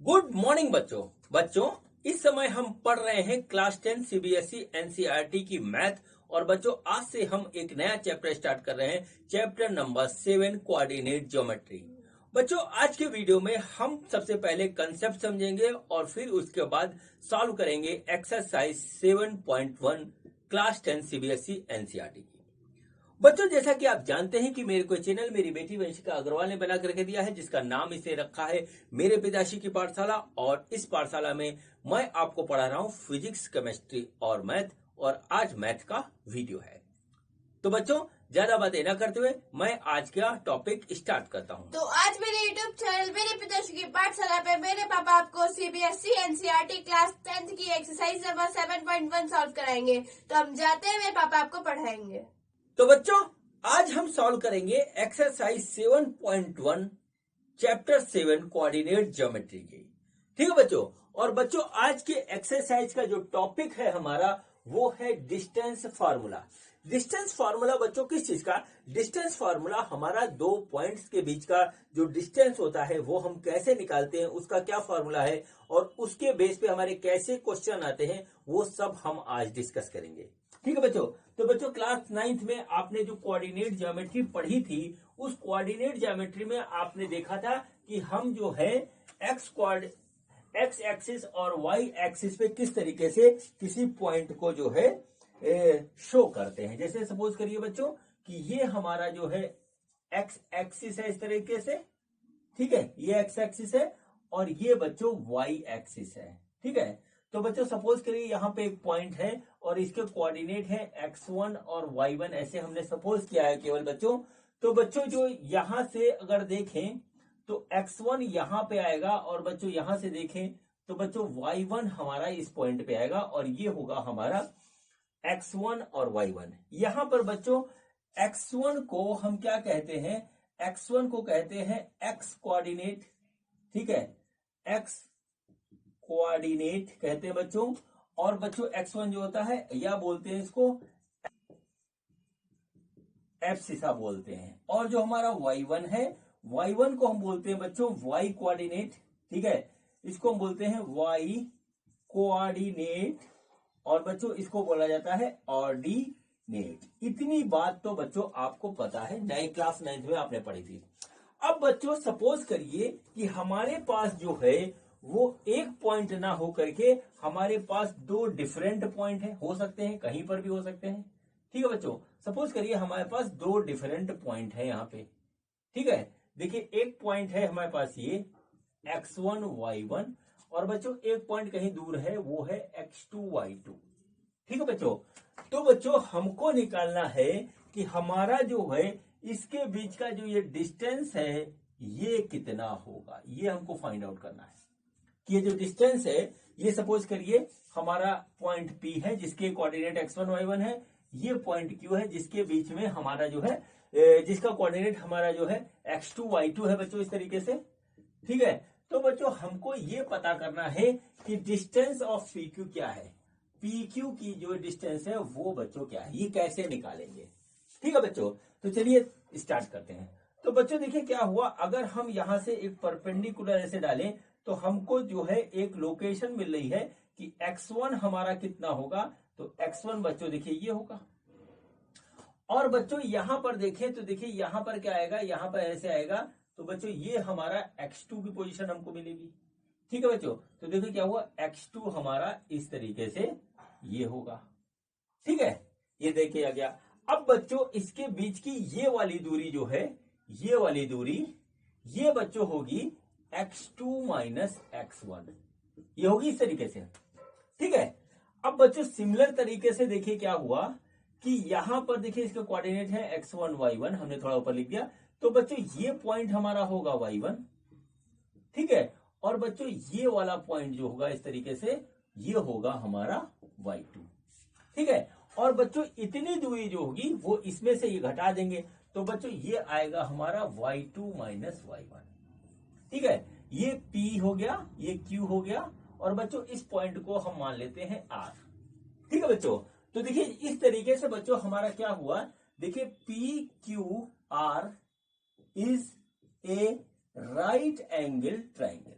Good morning बच्चों इस समय हम पढ़ रहे हैं क्लास 10 सीबीएसई एनसीईआरटी की मैथ। और बच्चों आज से हम एक नया चैप्टर स्टार्ट कर रहे हैं, चैप्टर नंबर 7 कोऑर्डिनेट ज्योमेट्री। बच्चों आज के वीडियो में हम सबसे पहले कंसेप्ट समझेंगे और फिर उसके बाद सॉल्व करेंगे एक्सरसाइज 7.1 क्लास 10 सीबीएसई एनसीईआरटी की। बच्चों जैसा कि आप जानते हैं कि मेरे को चैनल मेरी बेटी वंशिका अग्रवाल ने बना करके दिया है, जिसका नाम इसे रखा है मेरे पिताश्री की पाठशाला। और इस पाठशाला में मैं आपको पढ़ा रहा हूं फिजिक्स, केमिस्ट्री और मैथ, और आज मैथ का वीडियो है। तो बच्चों ज्यादा बातें न करते हुए मैं आज का टॉपिक स्टार्ट करता हूं। तो आज मेरे यूट्यूब चैनल मेरे पिताश्री की पाठशाला पे मेरे पापा आपको सीबीएसई एनसीईआरटी क्लास 10 की एक्सरसाइज नंबर 7.1 सॉल्व कराएंगे। तो हम जाते हैं, मेरे पापा आपको पढ़ाएंगे। तो बच्चों आज हम सॉल्व करेंगे एक्सरसाइज 7.1 चैप्टर 7 कोऑर्डिनेट ज्योमेट्री की। ठीक है बच्चों। और बच्चों आज के एक्सरसाइज का जो टॉपिक है हमारा वो है डिस्टेंस फार्मूला। डिस्टेंस फार्मूला बच्चों किस चीज का? डिस्टेंस फार्मूला हमारा दो पॉइंट्स के बीच का जो डिस्टेंस होता है वो हम कैसे निकालते हैं, उसका क्या फार्मूला है और उसके बेस पे हमारे कैसे क्वेश्चन आते हैं, वो सब हम आज डिस्कस करेंगे। ठीक है बच्चों। तो बच्चों क्लास 9th में आपने जो कोऑर्डिनेट ज्योमेट्री पढ़ी थी, उस कोऑर्डिनेट ज्योमेट्री में आपने देखा था कि हम जो है एक्स एक्सिस और वाई एक्सिस पे किस तरीके से किसी पॉइंट को जो है शो करते हैं। जैसे सपोज करिए बच्चों कि ये हमारा जो है एक्स एक्सिस है इस तरीके से, ठीक है, ये एक्स एक्सिस है और ये बच्चों वाई एक्सिस है। ठीक है। तो बच्चों सपोज करिए यहाँ पे एक पॉइंट है और इसके कोऑर्डिनेट है x1 और y1, ऐसे हमने सपोज किया है केवल बच्चों। तो बच्चों जो यहां से अगर देखें तो x1 यहां पे आएगा और बच्चों यहां से देखें तो बच्चों y1 हमारा इस पॉइंट पे आएगा और ये होगा हमारा x1 और y1। यहां पर बच्चों x1 को हम क्या कहते हैं? x1 को कहते हैं x कोऑर्डिनेट। ठीक है, x कोऑर्डिनेट कहते हैं बच्चों। और बच्चों x1 जो होता है या बोलते हैं इसको एब्सिसा बोलते हैं। और जो हमारा y1 है, y1 को हम बोलते हैं बच्चों y कोऑर्डिनेट। ठीक है, इसको हम बोलते हैं y कोऑर्डिनेट और बच्चों इसको बोला जाता है ऑर्डिनेट। इतनी बात तो बच्चों आपको पता है, नई क्लास 9th में आपने पढ़ी थी। अब बच्चों सपोज करिए कि हमारे पास जो है वो एक पॉइंट ना हो करके हमारे पास दो डिफरेंट पॉइंट है, हो सकते हैं कहीं पर भी हो सकते हैं। ठीक है बच्चों, सपोज करिए हमारे पास दो डिफरेंट पॉइंट है यहाँ पे। ठीक है, देखिए एक पॉइंट है हमारे पास ये x1 y1 और बच्चों एक पॉइंट कहीं दूर है वो है x2 y2। ठीक है बच्चों। तो बच्चों हमको निकालना है कि हमारा जो है इसके बीच का जो ये डिस्टेंस है ये कितना होगा, ये हमको फाइंड आउट करना है। कि ये जो डिस्टेंस है ये सपोज करिए हमारा पॉइंट P है जिसके कोऑर्डिनेट x1 y1 है, ये पॉइंट Q है जिसके बीच में हमारा जो है जिसका कोऑर्डिनेट हमारा जो है x2 y2 है बच्चों, इस तरीके से। ठीक है। तो बच्चों हमको ये पता करना है कि डिस्टेंस ऑफ PQ क्या है, PQ की जो डिस्टेंस है वो बच्चों क्या है, ये कैसे निकालेंगे। ठीक है बच्चों, तो चलिए स्टार्ट करते हैं। तो बच्चों देखिए क्या हुआ, अगर हम यहां से एक परपेंडिकुलर ऐसे डालें तो हमको जो है एक लोकेशन मिल रही है कि x1 हमारा कितना होगा। तो x1 बच्चों देखिए ये होगा। और बच्चों यहां पर देखें तो देखिए यहां पर क्या आएगा, यहां पर ऐसे आएगा। तो बच्चों ये हमारा x2 की पोजीशन हमको मिलेगी। ठीक है बच्चों, तो देखिए क्या हुआ, x2 हमारा इस तरीके से ये होगा। ठीक है, ये देखिए आ गया। अब बच्चों इसके बीच की ये वाली दूरी जो है, ये वाली दूरी ये बच्चों होगी x2 माइनस x1, ये होगी इस तरीके से। ठीक है। अब बच्चों सिमिलर तरीके से देखिए क्या हुआ कि यहां पर देखिए इसका कोऑर्डिनेट है x1 y1, हमने थोड़ा ऊपर लिख दिया। तो बच्चों ये पॉइंट हमारा होगा y1। ठीक है, और बच्चों ये वाला पॉइंट जो होगा इस तरीके से ये होगा हमारा y2। ठीक है, और बच्चों इतनी दूरी जो होगी वो इसमें से ये घटा देंगे। तो बच्चों ये आएगा हमारा y2 माइनस y1। ठीक है, ये P हो गया, ये Q हो गया और बच्चों इस पॉइंट को हम मान लेते हैं R। ठीक है बच्चों, तो देखिए इस तरीके से बच्चों हमारा क्या हुआ, देखिए PQR is a right angle triangle.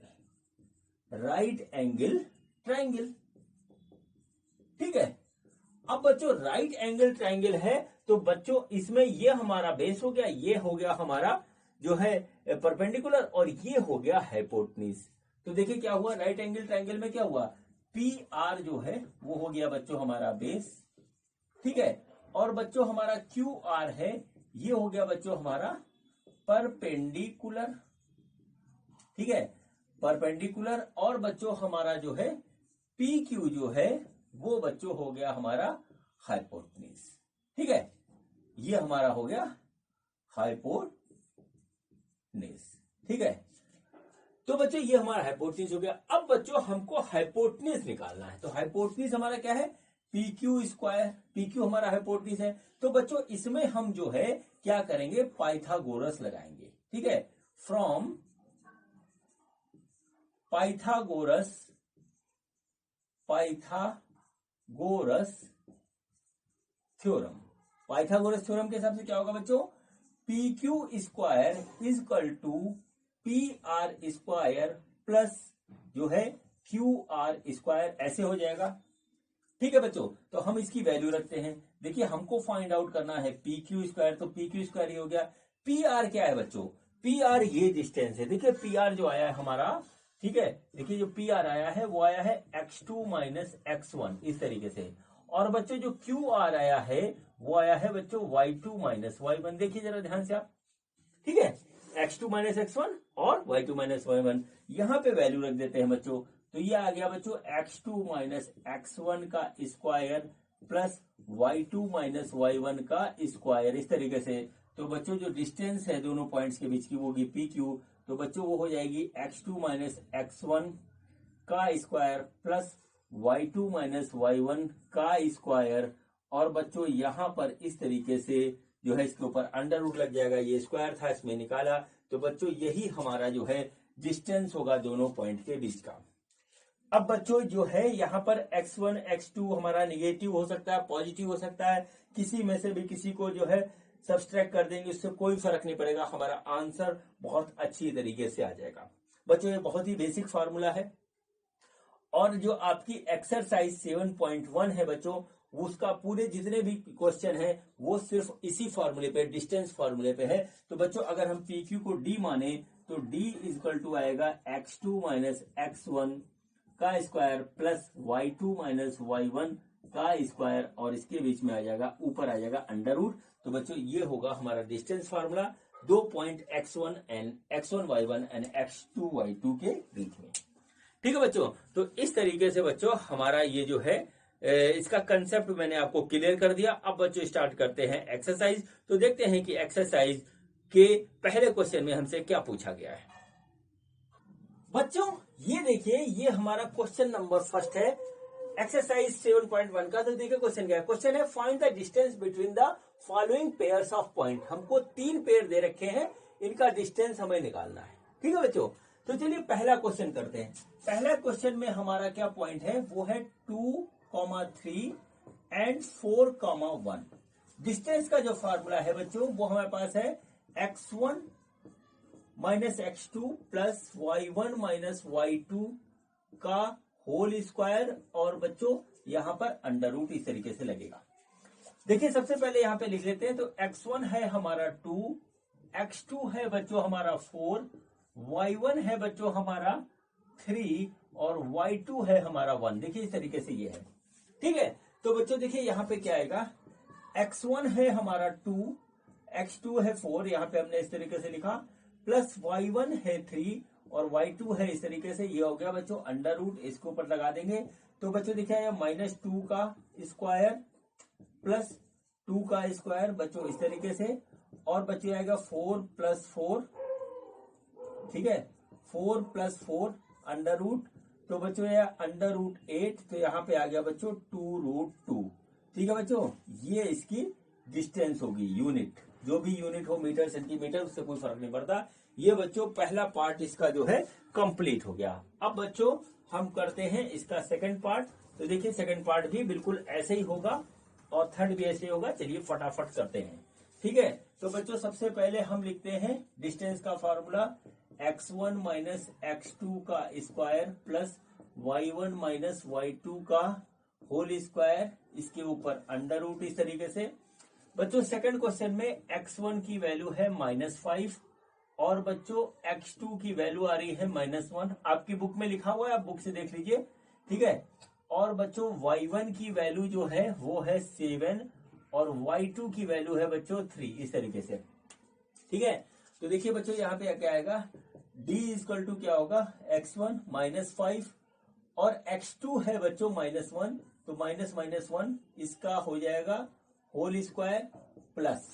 Right angle triangle. ठीक है, अब बच्चों राइट एंगल ट्राइंगल है तो बच्चों इसमें ये हमारा बेस हो गया, ये हो गया हमारा जो है परपेंडिकुलर, और ये हो गया हाइपोटेन्यूज। तो देखिए क्या हुआ, राइट एंगल ट्राइंगल में क्या हुआ, पी आर जो है वो हो गया बच्चों हमारा बेस। ठीक है, और बच्चों हमारा क्यू आर है, ये हो गया बच्चों हमारा परपेंडिकुलर। ठीक है, परपेंडिकुलर, और बच्चों हमारा जो है पी क्यू जो है वो बच्चों हो गया हमारा हाइपोटेन्यूज। ठीक है, ये हमारा हो गया हाइपोटेन्यूज। ठीक है, तो बच्चों ये हमारा हाइपोटेन्यूज हो गया। अब बच्चों हमको हाइपोटेन्यूज निकालना है, तो हाइपोटेन्यूज हमारा क्या है, P Q square. P Q हमारा हाइपोटेन्यूज है, तो बच्चों इसमें हम जो है क्या करेंगे, पाइथागोरस लगाएंगे। ठीक है, from Pythagoras theorem. Pythagoras theorem के हिसाब से क्या होगा बच्चों, P Q square is equal to P R square plus जो है क्यू आर स्क्वायर, ऐसे हो जाएगा। ठीक है बच्चों, तो हम इसकी वैल्यू रखते हैं। देखिए हमको फाइंड आउट करना है पी क्यू स्क्वायर, तो पी क्यू स्क्वायर ये हो गया। पी आर क्या है बच्चों, पी आर ये डिस्टेंस है। देखिए पी आर जो आया है हमारा, ठीक है, देखिए जो पी आर आया है वो आया है x2 माइनस x1 इस तरीके से, और बच्चों जो क्यू आर आया है वो आया है बच्चों y2 माइनस y1। देखिए जरा ध्यान से आप, ठीक है, x2 माइनस x1 और y2 माइनस y1, यहां पे वैल्यू रख देते हैं बच्चों। तो ये आ गया बच्चों x2 माइनस x1 का square plus y2 minus y1 का स्क्वायर, इस तरीके से। तो बच्चों जो डिस्टेंस है दोनों पॉइंट्स के बीच की वो होगी पी क्यू, तो बच्चों वो हो जाएगी x2 माइनस x1 का square plus y2 minus y1 का स्क्वायर, और बच्चों यहां पर इस तरीके से जो है इसके ऊपर अंडर रूट लग जाएगा, ये स्क्वायर था इसमें निकाला। तो बच्चों यही हमारा जो है डिस्टेंस होगा दोनों पॉइंट के बीच का। अब बच्चों जो है यहाँ पर x1 x2 हमारा निगेटिव हो सकता है, पॉजिटिव हो सकता है, किसी में से भी किसी को जो है सब्सट्रैक्ट कर देंगे, उससे कोई फर्क नहीं पड़ेगा, हमारा आंसर बहुत अच्छी तरीके से आ जाएगा। बच्चों ये बहुत ही बेसिक फार्मूला है, और जो आपकी एक्सरसाइज 7.1 है बच्चों, उसका पूरे जितने भी क्वेश्चन है वो सिर्फ इसी फार्मूले पे, डिस्टेंस फार्मूले पे है। तो बच्चों अगर हम पी क्यू को डी माने तो डी इक्वल टू आएगा x2 माइनस x1 का square plus y2 minus y1 का स्क्वायर, और इसके बीच में आ जाएगा, ऊपर आ जाएगा अंडर रूट। तो बच्चों ये होगा हमारा distance formula, 2 point x1 y1 and x2 y2 के बीच में। ठीक है बच्चों, तो इस तरीके से बच्चों हमारा ये जो है इसका कंसेप्ट मैंने आपको क्लियर कर दिया। अब बच्चों स्टार्ट करते हैं एक्सरसाइज। तो देखते हैं कि एक्सरसाइज के पहले क्वेश्चन में हमसे क्या पूछा गया है। बच्चों ये देखिए, ये हमारा क्वेश्चन नंबर फर्स्ट है एक्सरसाइज 7.1 का। तो देखिए क्वेश्चन क्या है, क्वेश्चन है find the distance between the following pairs of point. हमको 3 पेयर दे रखे हैं, इनका डिस्टेंस हमें निकालना है। ठीक है बच्चों, तो चलिए पहला क्वेश्चन करते हैं। पहला क्वेश्चन में हमारा क्या पॉइंट है, वो है 2, 3 एंड 4, 1। डिस्टेंस का जो फार्मूला है बच्चों वो हमारे पास है x1 minus x2 plus y1 minus y2 का होल स्क्वायर, और बच्चों यहां पर अंडर रूट इस तरीके से लगेगा। देखिए सबसे पहले यहां पे लिख लेते हैं, तो x1 है हमारा 2, x2 है बच्चों हमारा 4, y1 है बच्चों हमारा 3 और y2 है हमारा 1। देखिए इस तरीके से ये है। ठीक है, तो बच्चों देखिए यहां पे क्या आएगा, x1 है हमारा 2, x2 है 4, यहां पे हमने इस तरीके से लिखा, प्लस y1 है 3 और y2 है इस तरीके से, ये हो गया बच्चों अंडर रूट, इसके ऊपर लगा देंगे। तो बच्चों देखिए -2 का स्क्वायर प्लस 2 का स्क्वायर बच्चों इस तरीके से, और बच्चों आएगा 4 प्लस 4, ठीक है, 4 प्लस 4 अंडर रूट, तो बच्चों ये अंडर रूट 8, तो यहाँ पे आ गया बच्चों 2√2। ठीक है बच्चों, ये इसकी डिस्टेंस होगी, यूनिट, जो भी यूनिट हो, मीटर सेंटीमीटर, उससे कोई फर्क नहीं पड़ता। ये बच्चों पहला पार्ट इसका जो है कंप्लीट हो गया। अब बच्चों हम करते हैं इसका सेकंड पार्ट। तो देखिए सेकंड पार्ट भी बिल्कुल ऐसे ही होगा और थर्ड भी ऐसे ही होगा। चलिए फटाफट करते हैं। ठीक है, तो बच्चों सबसे पहले हम लिखते हैं डिस्टेंस का फॉर्मूला x1 माइनस x2 का square plus y1 minus y2 का होल स्क्वायर, इसके ऊपर अंडर रूट। इस तरीके से बच्चों सेकंड क्वेश्चन में x1 की वैल्यू है -5 और बच्चों x2 की वैल्यू आ रही है -1। आपकी बुक में लिखा हुआ है, आप बुक से देख लीजिए, ठीक है। और बच्चों y1 की वैल्यू जो है वो है 7 और y2 की वैल्यू है बच्चों 3। इस तरीके से, ठीक है। तो देखिए बच्चों यहाँ पे क्या आएगा, d इक्वल टू क्या होगा, x1 -5 और x2 है बच्चों -1, तो माइनस माइनस 1 इसका हो जाएगा होल स्क्वायर प्लस,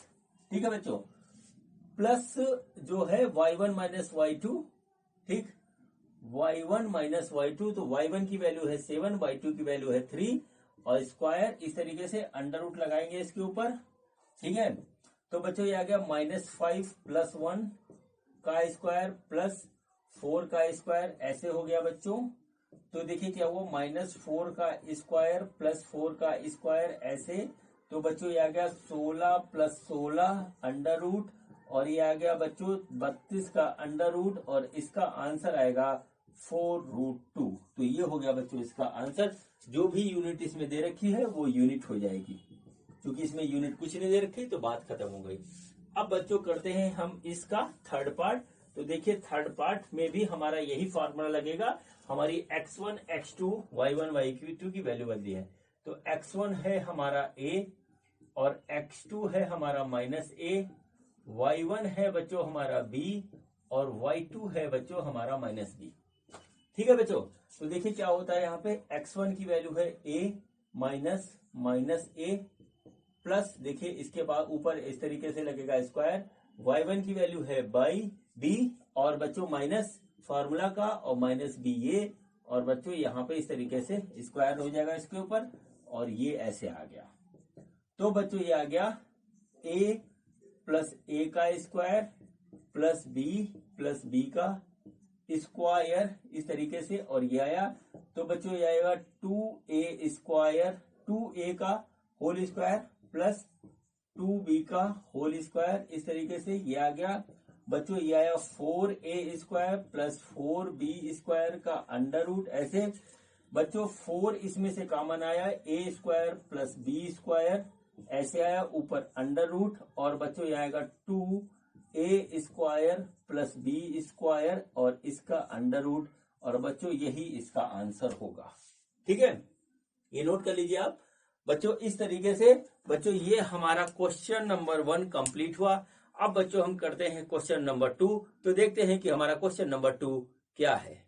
ठीक है बच्चों, प्लस जो है y1 माइनस y2, ठीक, y1 माइनस y2, तो y1 की वैल्यू है 7, y2 की वैल्यू है 3 और स्क्वायर। इस तरीके से अंडर रूट लगाएंगे इसके ऊपर, ठीक है। तो बच्चों ये आ गया -5 प्लस 1 का स्क्वायर प्लस 4 का स्क्वायर, ऐसे हो गया बच्चों। तो देखिए क्या हुआ, -4 का स्क्वायर प्लस 4 का स्क्वायर, ऐसे। तो बच्चों ये आ गया 16 प्लस 16 अंडर रूट, और ये आ गया बच्चों 32 का अंडर रूट, और इसका आंसर आएगा 4√2। तो ये हो गया बच्चों इसका आंसर। जो भी यूनिट इसमें दे रखी है वो यूनिट हो जाएगी, क्योंकि इसमें यूनिट कुछ नहीं दे रखी तो बात खत्म हो गई। अब बच्चों करते हैं हम इसका थर्ड पार्ट। तो देखिए थर्ड पार्ट में भी हमारा यही फॉर्मूला लगेगा। हमारी x1 x2 y1 y2 की वैल्यू बदली है, तो x1 है हमारा a और x2 है हमारा -a, y1 है बच्चों हमारा b और y2 है बच्चों हमारा -b, ठीक है बच्चों। तो देखिए क्या होता है यहाँ पे, x1 की वैल्यू है a माइनस a प्लस, देखिए इसके बाद ऊपर इस तरीके से लगेगा स्क्वायर, y1 की वैल्यू है b और बच्चों माइनस फार्मूला का और -b ये, और बच्चों यहाँ पे इस तरीके से स्क्वायर हो जाएगा इसके ऊपर, और ये ऐसे आ गया। तो बच्चों ये आ गया a प्लस a का स्क्वायर प्लस b का स्क्वायर, इस तरीके से, और ये आया। तो बच्चों ये आएगा 2a स्क्वायर, 2a का होल स्क्वायर प्लस 2b का होल स्क्वायर, इस तरीके से ये आ गया। बच्चों ये आया 4a square plus 4b square का अंडर रूट, ऐसे। बच्चों 4 इसमें से कॉमन आया, a square plus b square, ऐसे आया, ऊपर अंडर रूट, और बच्चों ये आएगा 2a square plus b square और इसका अंडर रूट, और बच्चों यही इसका आंसर होगा, ठीक है। ये नोट कर लीजिए आप बच्चों। इस तरीके से बच्चों ये हमारा क्वेश्चन नंबर 1 कंप्लीट हुआ। अब बच्चों हम करते हैं क्वेश्चन नंबर 2। तो देखते हैं कि हमारा क्वेश्चन नंबर 2 क्या है।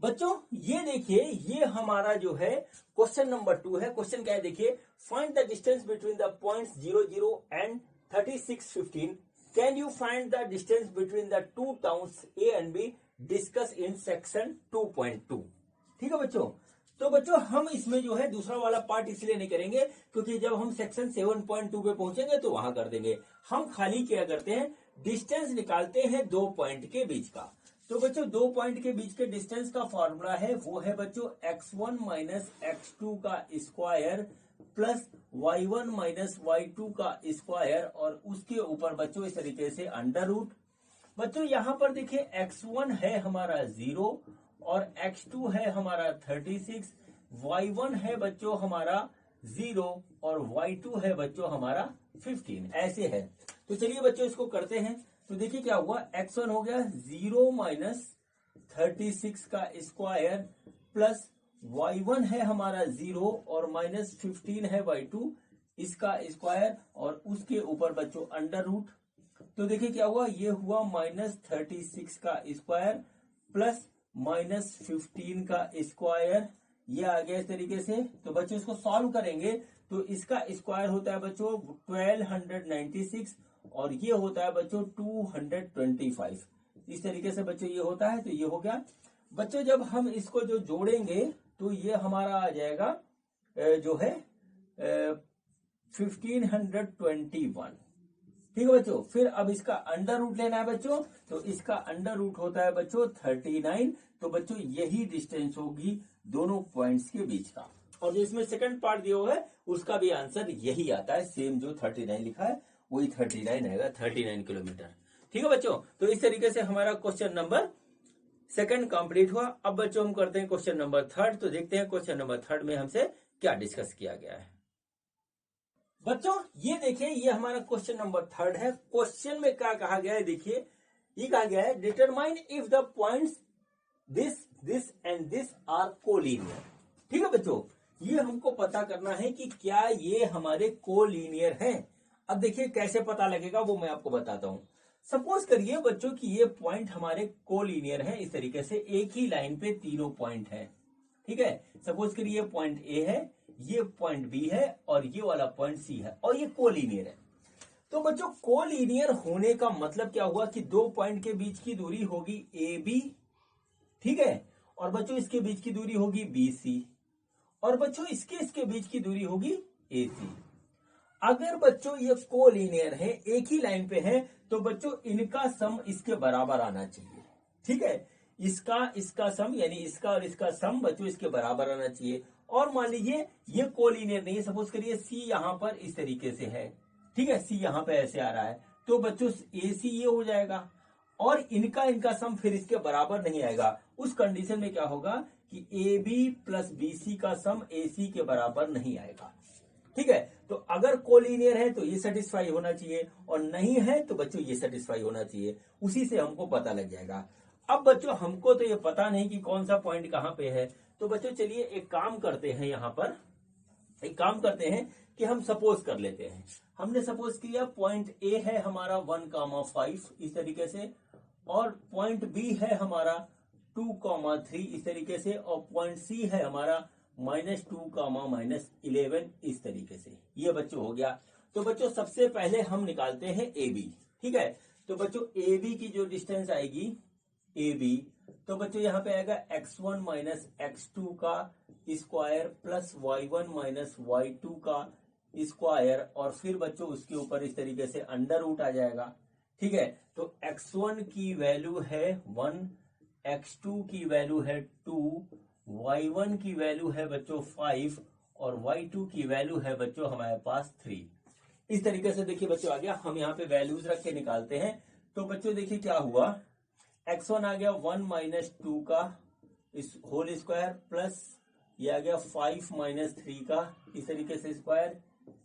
बच्चों ये देखिए, ये हमारा जो है क्वेश्चन नंबर 2 है। क्वेश्चन क्या है देखिए, find the distance between the points 00 and 3615। Can you find the distance between the two towns A and B, discuss in section 2.2। ठीक है बच्चों। तो बच्चों हम इसमें जो है दूसरा वाला पार्ट इसलिए नहीं करेंगे क्योंकि जब हम सेक्शन 7.2 पे पहुंचेंगे तो वहां कर देंगे। हम खाली क्या करते हैं, डिस्टेंस निकालते हैं 2 पॉइंट के बीच का। तो बच्चों 2 पॉइंट के बीच के डिस्टेंस का फॉर्मूला है, वो है बच्चों x1 माइनस x2 का square plus y1 minus y2 का स्क्वायर, और उसके ऊपर बच्चों इस तरीके से अंडर रूट। बच्चों यहां पर देखिए x1 है हमारा 0 और x2 है हमारा 36, y1 है बच्चों हमारा 0 और y2 है बच्चों हमारा 15, ऐसे है। तो चलिए बच्चों इसको करते हैं। तो देखिए क्या हुआ, x1 हो गया 0 माइनस 36 का स्क्वायर प्लस y1 है हमारा 0 और माइनस 15 है y2, इसका स्क्वायर, और उसके ऊपर बच्चों अंडर रूट। तो देखिए क्या हुआ, ये हुआ माइनस 36 का स्क्वायर प्लस माइनस 15 का स्क्वायर, ये आ गया इस तरीके से। तो बच्चों इसको सॉल्व करेंगे तो इसका स्क्वायर होता है बच्चों 1296 और ये होता है बच्चों 225, इस तरीके से बच्चों ये होता है। तो ये हो गया बच्चों। जब हम इसको जो जोड़ेंगे तो ये हमारा आ जाएगा जो है 1521। ठीक है बच्चों। फिर अब इसका अंडर रूट लेना है बच्चों, तो इसका अंडर रूट होता है बच्चों 39। तो बच्चों यही डिस्टेंस होगी दोनों पॉइंट्स के बीच का। और जो इसमें सेकंड पार्ट दिया हुआ है उसका भी आंसर यही आता है, सेम जो 39 लिखा है वही 39 आएगा, 39 किलोमीटर। ठीक है बच्चों, तो इस तरीके से हमारा क्वेश्चन नंबर सेकंड कंप्लीट हुआ। अब बच्चों हम करते हैं क्वेश्चन नंबर थर्ड। तो देखते हैं क्वेश्चन नंबर थर्ड में हमसे क्या डिस्कस किया गया है। बच्चों ये देखिए, ये हमारा क्वेश्चन नंबर थर्ड है। क्वेश्चन में क्या कहा गया है, देखिए ये कहा गया है determine if the points this and this are collinear. ठीक है बच्चों, ये हमको पता करना है कि क्या ये हमारे कोलिनियर हैं। अब देखिए कैसे पता लगेगा वो मैं आपको बताता हूं। सपोज करिए बच्चों कि ये पॉइंट हमारे कोलिनियर है, इस तरीके से एक ही लाइन पे तीनों पॉइंट है। ठीक है, सपोज करिए पॉइंट ए है, ये पॉइंट बी है और ये वाला पॉइंट सी है और ये कोलिनियर है। तो बच्चों कोलिनियर होने का मतलब क्या हुआ कि दो पॉइंट के बीच की दूरी होगी ए बी, ठीक है, और बच्चों इसके बीच की दूरी होगी बी सी, और बच्चों इसके बीच की दूरी होगी ए सी। अगर बच्चों ये कोलिनियर है, एक ही लाइन पे है, तो बच्चों इनका सम इसके बराबर आना चाहिए। ठीक है, इसका सम यानी इसका और इसका सम बच्चों इसके बराबर आना चाहिए। और मान लीजिए ये कोलिनियर नहीं है, सपोज करिए सी यहां पर इस तरीके से है, ठीक है, सी यहां पे ऐसे आ रहा है, तो बच्चों ए सी ये हो जाएगा और इनका सम फिर इसके बराबर नहीं आएगा। उस कंडीशन में क्या होगा कि A B plus B C का सम ए सी के बराबर नहीं आएगा। ठीक है, तो अगर कोलिनियर है तो ये सेटिस्फाई होना चाहिए और नहीं है तो बच्चों ये सेटिस्फाई होना चाहिए। उसी से हमको पता लग जाएगा। अब बच्चों हमको तो ये पता नहीं कि कौन सा पॉइंट कहां पे है, तो बच्चों चलिए एक काम करते हैं, यहां पर एक काम करते हैं कि हम सपोज कर लेते हैं। हमने सपोज किया पॉइंट ए है हमारा 1,5 इस तरीके से, और पॉइंट बी है हमारा 2,3 इस तरीके से, और पॉइंट सी है हमारा -2, -11 इस तरीके से। ये बच्चों हो गया। तो बच्चों सबसे पहले हम निकालते हैं ए बी। ठीक है, तो बच्चों ए बी की जो डिस्टेंस आएगी ए बी, तो बच्चों यहाँ पे आएगा x1 माइनस x2 का square plus y1 minus y2 का स्क्वायर, और फिर बच्चों उसके ऊपर इस तरीके से अंडर रूट आ जाएगा। ठीक है, तो x1 की वैल्यू है 1, x2 की वैल्यू है 2, y1 की वैल्यू है बच्चों 5 और y2 की वैल्यू है बच्चों हमारे पास 3। इस तरीके से देखिए बच्चों आ गया। हम यहाँ पे वैल्यूज रख के निकालते हैं। तो बच्चों देखिए क्या हुआ, x1 आ गया 1 माइनस 2 का इस होल स्क्वायर, प्लस ये आ गया 5 माइनस 3 का इस तरीके से स्क्वायर,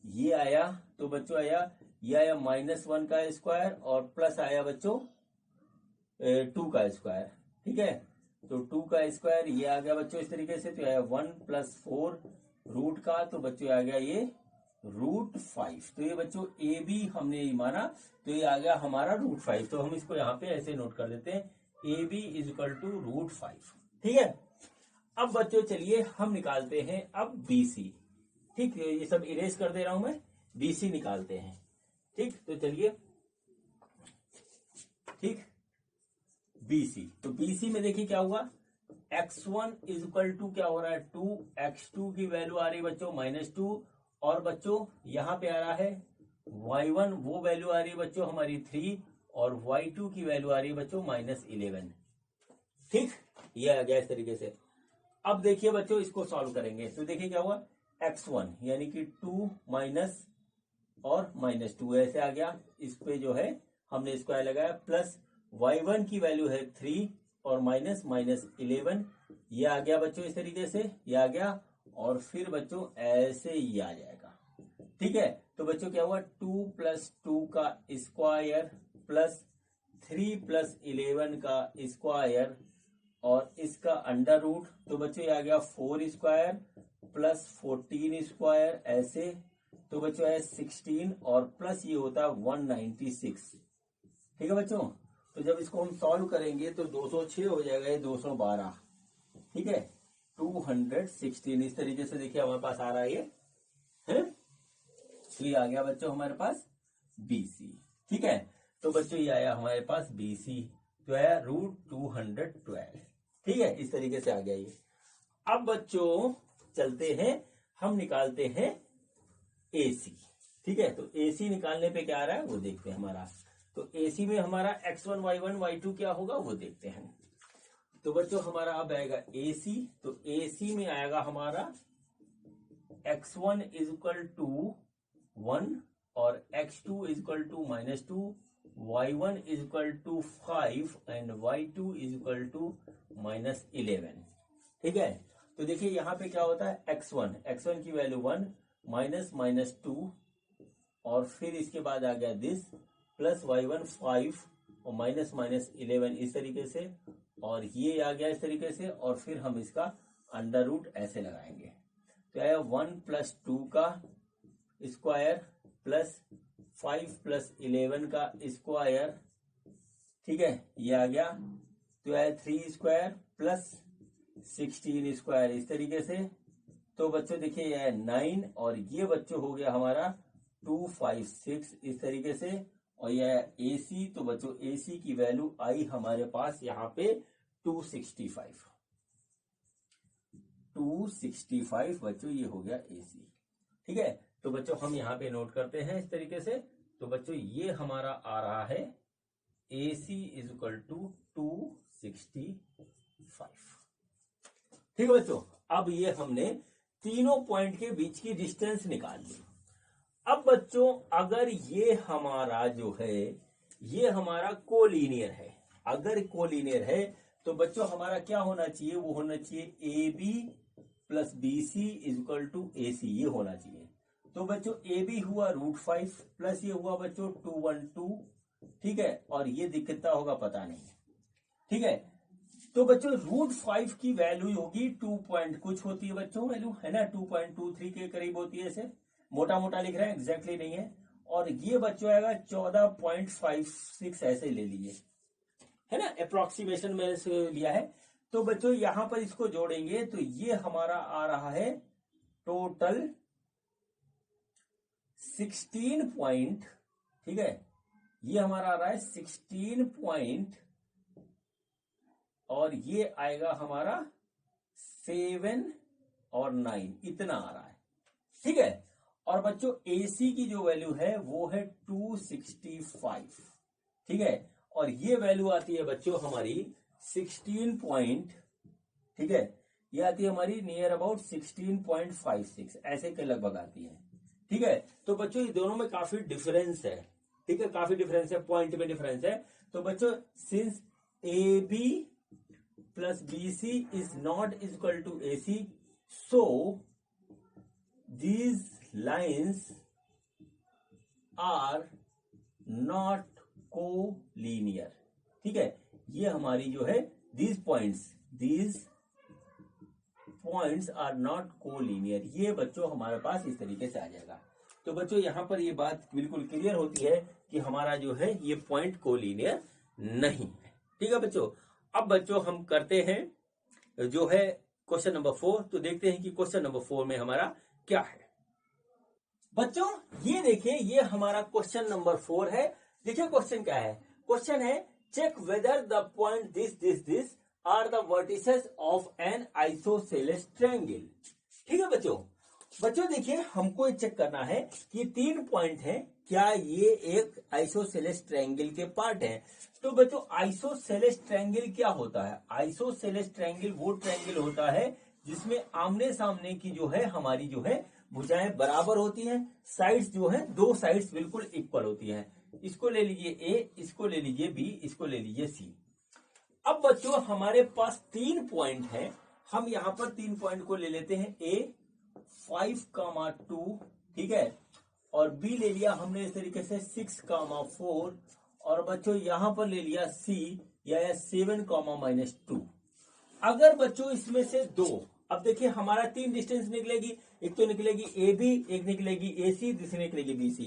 ये आया, तो बच्चों आया ये आया -1 का स्क्वायर और प्लस आया बच्चों 2 का स्क्वायर। ठीक है, तो 2 का स्क्वायर ये आ गया बच्चों इस तरीके से, तो आया 1 + 4 रूट का, तो बच्चों आ गया ये √5। तो ये बच्चों ए बी हमने माना, तो ये आ गया हमारा √5। तो हम इसको यहाँ पे ऐसे नोट कर देते हैं, ए बी = √5। ठीक है, अब बच्चों चलिए हम निकालते हैं अब बी सी। ठीक, ये सब इरेज कर दे रहा हूं मैं, बी सी निकालते हैं। ठीक, तो चलिए, ठीक बी सी, तो बी सी में देखिए क्या हुआ, x1 = क्या हो रहा है 2, x2 की वैल्यू आ रही है बच्चों -2, और बच्चों यहां पे आ रहा है y1 वो वैल्यू आ रही है बच्चों हमारी 3, और y2 की वैल्यू आ रही है बच्चों -11। ठीक, ये आ गया इस तरीके से। अब देखिए बच्चों इसको सॉल्व करेंगे, तो देखिए क्या हुआ, x1 यानी कि 2 माइनस और -2 ऐसे आ गया, इस पे जो है हमने स्क्वायर लगाया, प्लस y1 की वैल्यू है 3 और -11, ये आ गया बच्चों इस तरीके से, ये आ गया, और फिर बच्चों ऐसे ही आ जाएगा। ठीक है, तो बच्चों क्या हुआ, 2 + 2 का स्क्वायर प्लस 3 + 11 का स्क्वायर और इसका अंडर रूट, तो बच्चों ये आ गया 4 स्क्वायर प्लस 14 स्क्वायर ऐसे, तो बच्चों है 16 और प्लस ये होता है 196। ठीक है बच्चों, तो जब इसको हम सॉल्व करेंगे तो 206 हो जाएगा, ये 212। ठीक है, 216 इस तरीके से देखिए हमारे पास आ रहा है ये है, तो ये आ गया बच्चों हमारे पास BC। ठीक है, तो बच्चों ये आया हमारे पास BC, तो आया √212। ठीक है, इस तरीके से आ गया ये। अब बच्चों चलते हैं, हम निकालते हैं AC। ठीक है, तो AC निकालने पे क्या आ रहा है वो देखते हैं हमारा। तो AC में हमारा x1 y1 y2 क्या होगा वो देखते हैं। तो बच्चों हमारा अब आएगा AC, तो AC में आएगा हमारा x1 = 1 और x2 = -2, y1 is equal to 5 and y2 is equal to -11। ठीक है, तो देखिए यहां पे क्या होता है, x1 की वैल्यू 1 -2 और फिर इसके बाद आ गया दिस प्लस y1 5 और -11 इस तरीके से, और ये आ गया इस तरीके से, और फिर हम इसका अंडर रूट ऐसे लगाएंगे तो आया 1 + 2 का स्क्वायर प्लस 5 + 11 का स्क्वायर। ठीक है, ये आ गया तो आया 3 स्क्वायर प्लस 16 स्क्वायर इस तरीके से। तो बच्चों देखिए यह है 9 और ये बच्चों हो गया हमारा 2 5 6 इस तरीके से, और यह है AC। तो बच्चों AC की वैल्यू आई हमारे पास यहाँ पे 265 बच्चों, ये हो गया AC। ठीक है, तो बच्चों हम यहाँ पे नोट करते हैं इस तरीके से। तो बच्चों ये हमारा आ रहा है AC इज इक्वल टू 265। ठीक है बच्चों, अब ये हमने तीनों पॉइंट के बीच की डिस्टेंस निकाल ली। अब बच्चों अगर ये हमारा जो है ये हमारा कोलिनियर है, अगर कोलिनियर है तो बच्चों हमारा क्या होना चाहिए, वो होना चाहिए AB + BC is equal to AC, ये होना चाहिए। तो बच्चों AB हुआ √5 प्लस ये हुआ बच्चों 212। ठीक है, और ये कितना होगा पता नहीं। ठीक है, तो बच्चों √5 की वैल्यू होगी 2 पॉइंट कुछ होती है बच्चों, वैल्यू है ना 2.23 के करीब होती है, ऐसे मोटा मोटा लिख रहे हैं, एग्जैक्टली नहीं है। और ये बच्चों आएगा 14.56 ऐसे ले लीजिए, है ना, अप्रोक्सीमेशन में से लिया है। तो बच्चों यहां पर इसको जोड़ेंगे तो ये हमारा आ रहा है टोटल 16 पॉइंट। ठीक है, ये हमारा आ रहा है 16 पॉइंट और ये आएगा हमारा 7 और 9 इतना आ रहा है। ठीक है, और बच्चों AC की जो वैल्यू है वो है 265। ठीक है, और ये वैल्यू आती है बच्चों हमारी 16 पॉइंट। ठीक है, ये आती है हमारी नियर अबाउट 16.56 ऐसे के लगभग आती है। ठीक है, तो बच्चों ये दोनों में काफी डिफरेंस है। ठीक है, काफी डिफरेंस है, पॉइंट में डिफरेंस है। तो बच्चों since AB + BC is not equal to AC, so these lines are not collinear। ठीक है, ये हमारी जो है these points are not collinear, ये बच्चों हमारे पास इस तरीके से आ जाएगा। तो बच्चों यहां पर ये बात बिल्कुल क्लियर होती है कि हमारा जो है ये पॉइंट कोलिनियर नहीं है। ठीक है बच्चों, अब बच्चों हम करते हैं जो है क्वेश्चन नंबर 4। तो देखते हैं कि क्वेश्चन नंबर 4 में हमारा क्या है। बच्चों ये देखिए, ये हमारा क्वेश्चन नंबर 4 है। देखिए क्वेश्चन क्या है, क्वेश्चन है check whether the point this are the vertices of an isosceles triangle. ठीक है बच्चों, देखिए हमको ये चेक करना है कि 3 पॉइंट है, क्या ये एक आइसोसेलेस ट्रायंगल के पार्ट है। तो बच्चों आइसोसेलेस ट्रायंगल क्या होता है, आइसोसेलेस ट्रायंगल वो ट्रायंगल होता है जिसमें आमने सामने की जो है हमारी जो है भुजाएं बराबर होती हैं, साइड्स जो है दो साइड्स बिल्कुल इक्वल होती हैं। इसको ले लीजिए A, इसको ले लीजिए B, इसको ले लीजिए C। अब बच्चों हमारे पास 3 पॉइंट हैं, हम यहां पर 3 पॉइंट को ले लेते हैं A 5,2। ठीक है, और B ले लिया हमने इस तरीके से 6,4, और बच्चों यहां पर ले लिया C या 7,-2। अगर बच्चों इसमें से 2, अब देखिए हमारा 3 डिस्टेंस निकलेगी, एक तो निकलेगी AB, एक निकलेगी AC, दूसरी निकलेगी BC।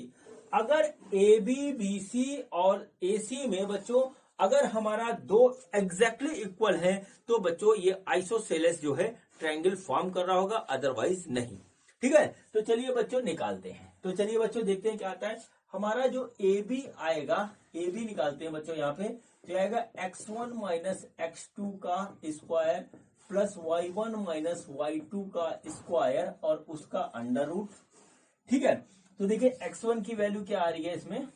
अगर AB, BC और AC में बच्चों अगर हमारा 2 एग्जैक्टली इक्वल है तो बच्चों ये आइसोसेलेस जो है ट्रायंगल फॉर्म कर रहा होगा, अदरवाइज नहीं। ठीक है, तो चलिए बच्चों निकालते हैं। तो चलिए बच्चों देखते हैं क्या आता है। हमारा जो AB आएगा, AB निकालते हैं बच्चों यहाँ पे, तो आएगा x1 - x2 का स्क्वायर प्लस y1 - y2 का स्क्वायर और उसका अंडर रूट। ठीक है, तो देखिए x1 की वैल्यू क्या आ रही है इसमें,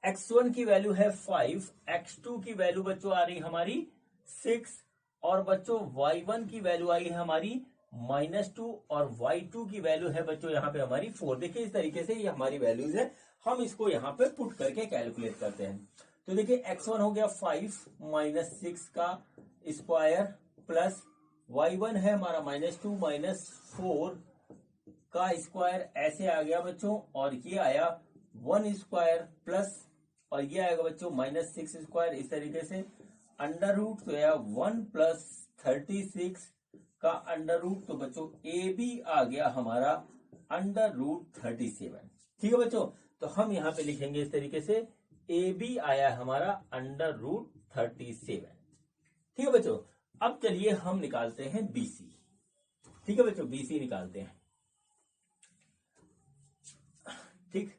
x1 की वैल्यू है 5, x2 की वैल्यू बच्चों आ रही है हमारी 6, और बच्चों y1 की वैल्यू आई है हमारी -2 और y2 की वैल्यू है बच्चों यहाँ पे हमारी 4। देखिए इस तरीके से ये हमारी वैल्यूज है, हम इसको यहाँ पे पुट करके कैलकुलेट करते हैं। तो देखिए x1 हो गया 5 माइनस 6 का स्क्वायर प्लस y1 है हमारा -2 माइनस 4 का स्क्वायर ऐसे आ गया बच्चों, और ये आया 1 स्क्वायर प्लस, और ये आएगा बच्चों -6 स्क्वायर। इस तरीके से अंडर रूट तो आया 1 प्लस 36 का अंडर रूट, तो बच्चों ए बी आ गया हमारा अंडर रूट 37। ठीक है बच्चों, तो हम यहाँ पे लिखेंगे इस तरीके से ए बी आया हमारा अंडर रूट 37। ठीक है बच्चों, अब चलिए हम निकालते हैं बीसी। ठीक है बच्चों, बीसी निकालते हैं। ठीक,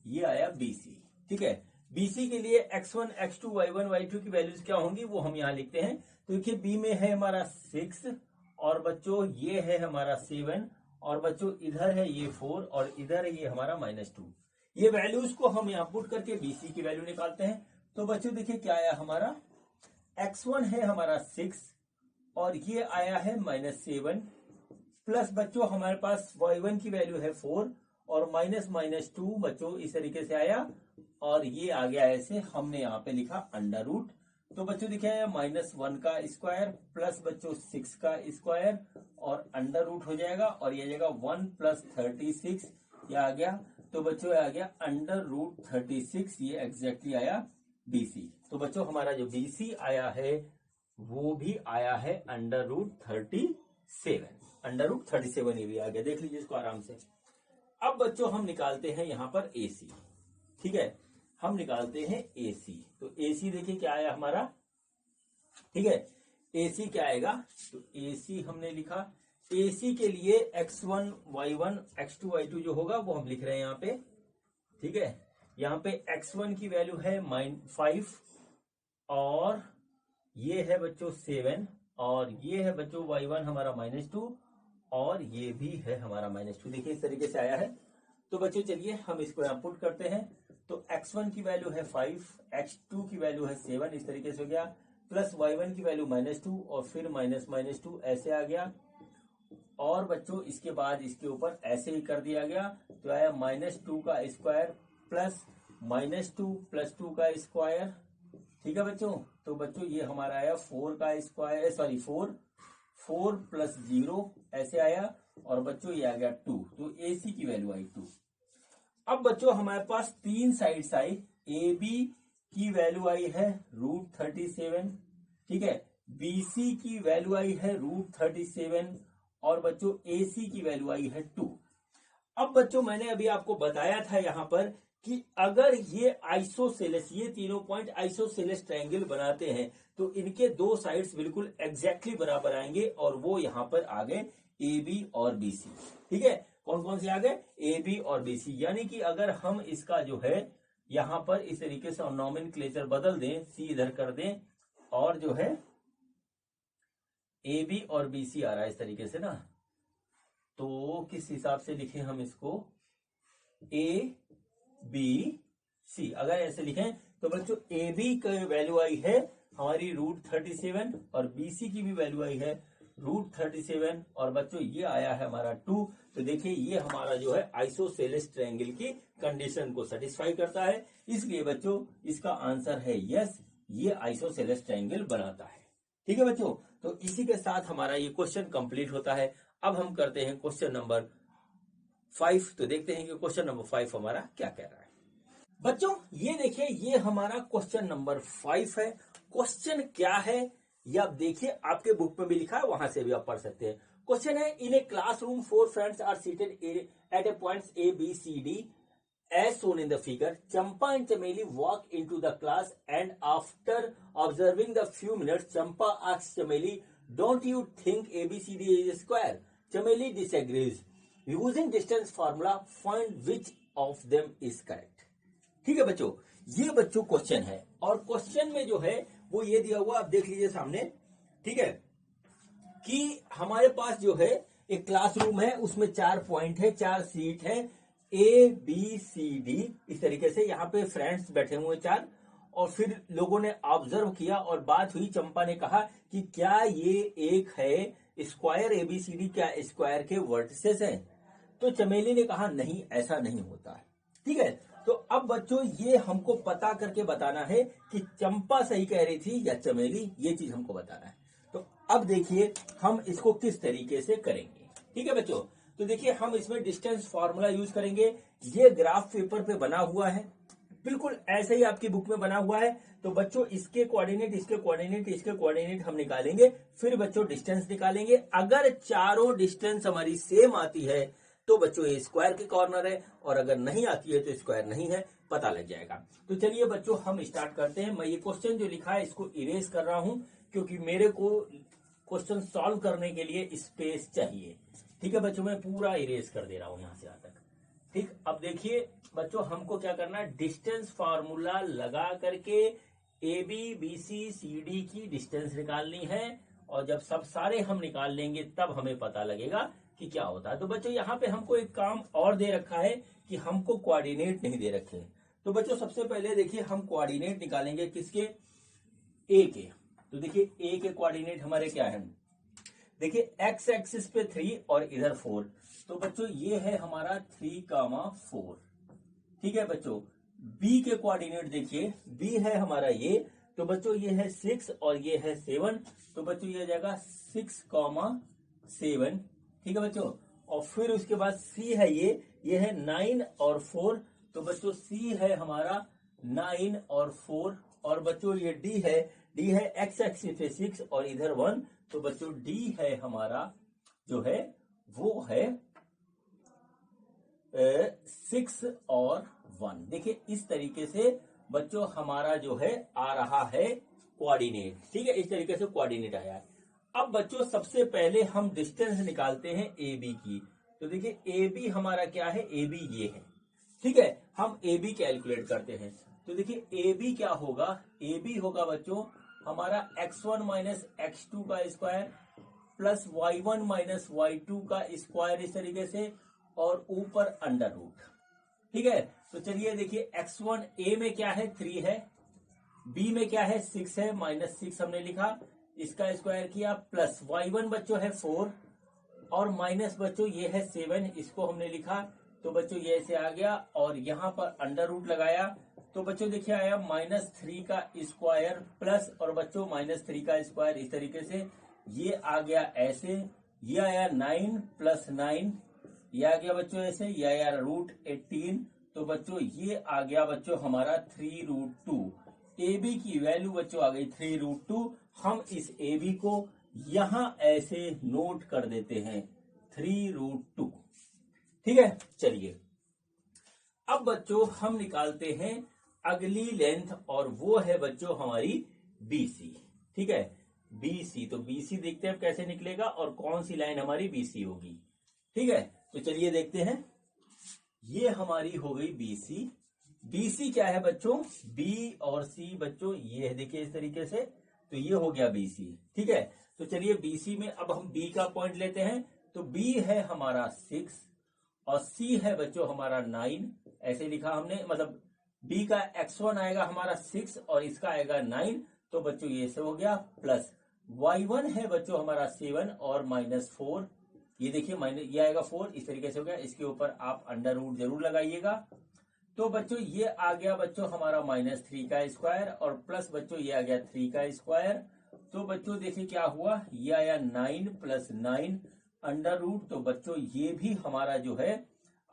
ये आया बीसी। ठीक है, बीसी के लिए x1, x2, y1, y2 की वैल्यूज क्या होंगी वो हम यहाँ लिखते हैं। तो देखिए बी में है हमारा 6, और बच्चों ये है हमारा 7, और बच्चों इधर है ये 4, और इधर है ये हमारा -2। ये वैल्यूज को हम यहाँ पुट करके बीसी की वैल्यू निकालते हैं। तो बच्चों देखिए क्या आया हमारा, x1 है हमारा 6, और ये आया है -7, प्लस बच्चों हमारे पास y1 की वैल्यू है 4, और -2 बच्चों इस तरीके से आया, और ये आ गया ऐसे, हमने यहाँ पे लिखा अंडर रूट। तो बच्चों देखिए -1 का स्क्वायर प्लस बच्चों 6 का स्क्वायर, और अंडर रूट हो जाएगा, और ये जाएगा 1 प्लस 36, ये आ गया। तो बच्चों आ गया अंडर रूट 36, ये एग्जैक्टली आया बीसी। तो बच्चों हमारा जो बीसी आया है वो भी आया है अंडर रूट 37। अंडर रूट 37 ये भी आ गया, देख लीजिए इसको आराम से। अब बच्चों हम निकालते हैं यहाँ पर एसी। ठीक है, हम निकालते हैं एसी। तो एसी देखिए क्या आया हमारा। ठीक है, एसी क्या आएगा, तो एसी हमने लिखा। एसी के लिए x1, y1, x2, y2 जो होगा वो हम लिख रहे हैं यहाँ पे। ठीक है, यहाँ पे x1 की वैल्यू है -5, और ये है बच्चों 7, और ये है बच्चों y1 हमारा -2, और ये भी है हमारा -2। देखिए इस तरीके से आया है। तो बच्चों चलिए हम इसको यहाँ पुट करते हैं। तो x1 की वैल्यू है 5, x2 की वैल्यू है 7, इस तरीके से हो गया, प्लस y1 की वैल्यू -2, और फिर -2 ऐसे आ गया, और बच्चों इसके बाद इसके ऊपर ऐसे ही कर दिया गया। तो आया -2 का स्क्वायर प्लस -2 प्लस 2 का स्क्वायर। ठीक है बच्चों, तो बच्चों ये हमारा आया 4 का स्क्वायर, सॉरी 4 प्लस 0 ऐसे आया, और बच्चों ये आ गया 2। तो एसी की वैल्यू आई 2। अब बच्चों हमारे पास तीन साइड्स आई। ए बी की वैल्यू आई है √37। ठीक है, बीसी की वैल्यू आई है √37, और बच्चों एसी की वैल्यू आई है 2। अब बच्चों मैंने अभी आपको बताया था यहाँ पर कि अगर ये आइसोसेलेस, ये तीनों पॉइंट आइसोसेलेस ट्रायंगल बनाते हैं तो इनके दो साइड्स बिल्कुल एग्जैक्टली बराबर आएंगे, और वो यहाँ पर आ गए ए बी और बी सी। ठीक है, कौन कौन से आ गए, ए बी और बी सी। यानी कि अगर हम इसका जो है यहाँ पर इस तरीके से नॉमेनक्लेचर बदल दें, सी इधर कर दें, और जो है ए बी और बी सी आ रहा है इस तरीके से ना, तो किस हिसाब से लिखें हम इसको, ए बी सी। अगर ऐसे लिखें तो बच्चों ए बी की वैल्यू आई है हमारी √37, और बीसी की भी वैल्यू आई है √37, और बच्चों ये आया है हमारा 2। तो देखिए ये हमारा जो है आइसोसेलेस ट्रायंगल की कंडीशन को सेटिस्फाई करता है, इसलिए बच्चों इसका आंसर है यस, ये आइसोसेलेस ट्रायंगल बनाता है। ठीक है बच्चों, तो इसी के साथ हमारा ये क्वेश्चन कंप्लीट होता है। अब हम करते हैं क्वेश्चन नंबर 5। तो देखते हैं कि क्वेश्चन नंबर 5 हमारा क्या कह रहा है। बच्चों ये देखिए, ये हमारा क्वेश्चन नंबर 5 है। क्वेश्चन क्या है ये आप देखिए, आपके बुक में भी लिखा है, वहां से भी आप पढ़ सकते हैं। क्वेश्चन है, in a classroom 4 friends are seated at a points A, B, C, D as shown in the figure. Champa and Chameli walk into the class, and after observing the few minutes, Champa asks Chameli, "Don't you think ABCD is a square?" Chameli disagrees. Using distance formula, find which of them is correct. ठीक है बच्चों, ये बच्चों question है, और question में जो है वो ये दिया हुआ, आप देख लीजिए सामने। ठीक है, कि हमारे पास जो है एक क्लासरूम है, उसमें 4 पॉइंट है, 4 सीट है, ए बी सी डी, इस तरीके से यहाँ पे फ्रेंड्स बैठे हुए 4, और फिर लोगों ने ऑब्जर्व किया और बात हुई। चंपा ने कहा कि क्या ये एक है स्क्वायर एबीसीडी, क्या स्क्वायर के वर्टिसेस हैं? तो चमेली ने कहा नहीं, ऐसा नहीं होता है। ठीक है, तो अब बच्चों ये हमको पता करके बताना है कि चंपा सही कह रही थी या चमेली, ये चीज हमको बताना है। तो अब देखिए हम इसको किस तरीके से करेंगे। ठीक है बच्चों, तो देखिए हम इसमें डिस्टेंस फार्मूला यूज करेंगे। ये ग्राफ पेपर पे बना हुआ है, बिल्कुल ऐसे ही आपकी बुक में बना हुआ है। तो बच्चों इसके कोऑर्डिनेट, इसके कोऑर्डिनेट, इसके कोऑर्डिनेट हम निकालेंगे, फिर बच्चों डिस्टेंस निकालेंगे। अगर चारों डिस्टेंस हमारी सेम आती है तो बच्चों ये स्क्वायर के कॉर्नर है, और अगर नहीं आती है तो स्क्वायर नहीं है, पता लग जाएगा। तो चलिए बच्चों हम स्टार्ट करते हैं। मैं ये क्वेश्चन जो लिखा है इसको इरेज कर रहा हूं, क्योंकि मेरे को क्वेश्चन सॉल्व करने के लिए स्पेस चाहिए। ठीक है बच्चों, मैं पूरा इरेज कर दे रहा हूं यहां से यहां तक। ठीक, अब देखिए बच्चों हमको क्या करना है, डिस्टेंस फार्मूला लगा करके A B B C C D की डिस्टेंस निकालनी है, और जब सब सारे हम निकाल लेंगे तब हमें पता लगेगा कि क्या होता है। तो बच्चों यहाँ पे हमको एक काम और दे रखा है कि हमको कोऑर्डिनेट नहीं दे रखे। तो बच्चों सबसे पहले देखिए हम कोऑर्डिनेट निकालेंगे किसके, ए के। तो देखिए ए के कोऑर्डिनेट हमारे क्या है, देखिए एक्स एक्सिस पे 3 और इधर 4। तो बच्चों ये है हमारा 3,4। ठीक है बच्चों, बी के कोऑर्डिनेट देखिए, बी है हमारा ये, तो बच्चों ये है 6 और ये है 7। तो बच्चों ये आ जाएगा 6,7। ठीक है बच्चों, और फिर उसके बाद सी है ये है 9 और 4। तो बच्चों सी है हमारा 9 और 4। और बच्चों ये डी है एक्स एक्सिस पे 6 और इधर 1। तो बच्चों डी है हमारा जो है वो है 6 और 1। देखिए इस तरीके से बच्चों हमारा जो है आ रहा है कोऑर्डिनेट। ठीक है, इस तरीके से कोऑर्डिनेट आया है। अब बच्चों सबसे पहले हम डिस्टेंस निकालते हैं ए बी की। तो देखिए ए बी हमारा क्या है, ए बी ये है। ठीक है, हम ए बी कैलकुलेट करते हैं। तो देखिए ए बी क्या होगा, ए बी होगा बच्चों हमारा x1 माइनस x2 का square plus y1 minus y2 का स्क्वायर, इस तरीके से, और ऊपर अंडर रूट। ठीक है, तो चलिए देखिए x1 a में क्या है 3 है, b में क्या है 6 है, माइनस 6 हमने लिखा, इसका स्क्वायर किया, प्लस y1 बच्चों है 4 और माइनस बच्चों ये है 7, इसको हमने लिखा। तो बच्चों ये ऐसे आ गया और यहाँ पर अंडर रूट लगाया। तो बच्चों देखिए आया -3 का स्क्वायर प्लस, और बच्चों -3 का स्क्वायर, इस तरीके से ये आ गया ऐसे। ये आया 9 प्लस 9, ये आ गया बच्चों ऐसे, ये आया √18। तो बच्चों ये आ गया बच्चों हमारा 3√2। ए बी की वैल्यू बच्चों आ गई 3√2। हम इस ए बी को यहां ऐसे नोट कर देते हैं 3√2। ठीक है, चलिए अब बच्चों हम निकालते हैं अगली लेंथ, और वो है बच्चों हमारी BC। ठीक है, BC, तो BC देखते हैं कैसे निकलेगा और कौन सी लाइन हमारी BC होगी। ठीक है, तो चलिए देखते हैं। ये हमारी हो गई BC। BC क्या है बच्चों, B और C बच्चों ये है, देखिए इस तरीके से, तो ये हो गया BC। ठीक है, तो चलिए BC में अब हम B का पॉइंट लेते हैं। तो B है हमारा 6 और C है बच्चों हमारा 9, ऐसे लिखा हमने, मतलब B का x1 आएगा हमारा 6 और इसका आएगा 9। तो बच्चों ये से हो गया, प्लस y1 है बच्चों हमारा 7 और -4, ये देखिए माइनस ये आएगा 4, इस तरीके से हो गया। इसके ऊपर आप अंडर रूट जरूर लगाइएगा। तो बच्चों ये आ गया बच्चों हमारा -3 का स्क्वायर और प्लस बच्चों ये आ गया 3 का स्क्वायर। तो बच्चों देखिए क्या हुआ, ये आया 9 प्लस 9 अंडर रूट। तो बच्चों ये भी हमारा जो है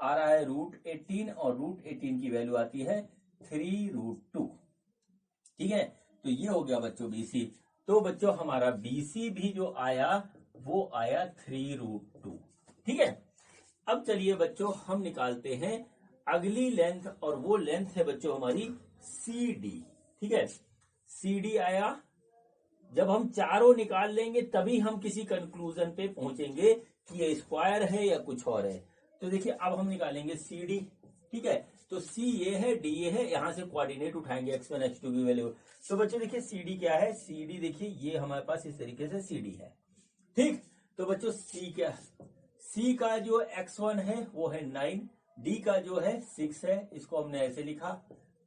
आ रहा है √18 और √18 की वैल्यू आती है 3√2। ठीक है, तो ये हो गया बच्चों BC। तो बच्चों हमारा BC भी जो आया वो आया 3√2। ठीक है, अब चलिए बच्चों हम निकालते हैं अगली लेंथ, और वो लेंथ है बच्चों हमारी CD। ठीक है, CD आया, जब हम चारों निकाल लेंगे तभी हम किसी कंक्लूजन पे पहुंचेंगे कि ये स्क्वायर है या कुछ और है। तो देखिए अब हम निकालेंगे CD। ठीक है, तो C ये है, D ये है, यहां से कोऑर्डिनेट उठाएंगे x1 x2 की वैल्यू। तो बच्चों देखिए CD क्या है, CD देखिए ये हमारे पास इस तरीके से CD है। ठीक, तो बच्चों C क्या है, C का जो x1 है वो है 9, D का जो है 6 है, इसको हमने ऐसे लिखा,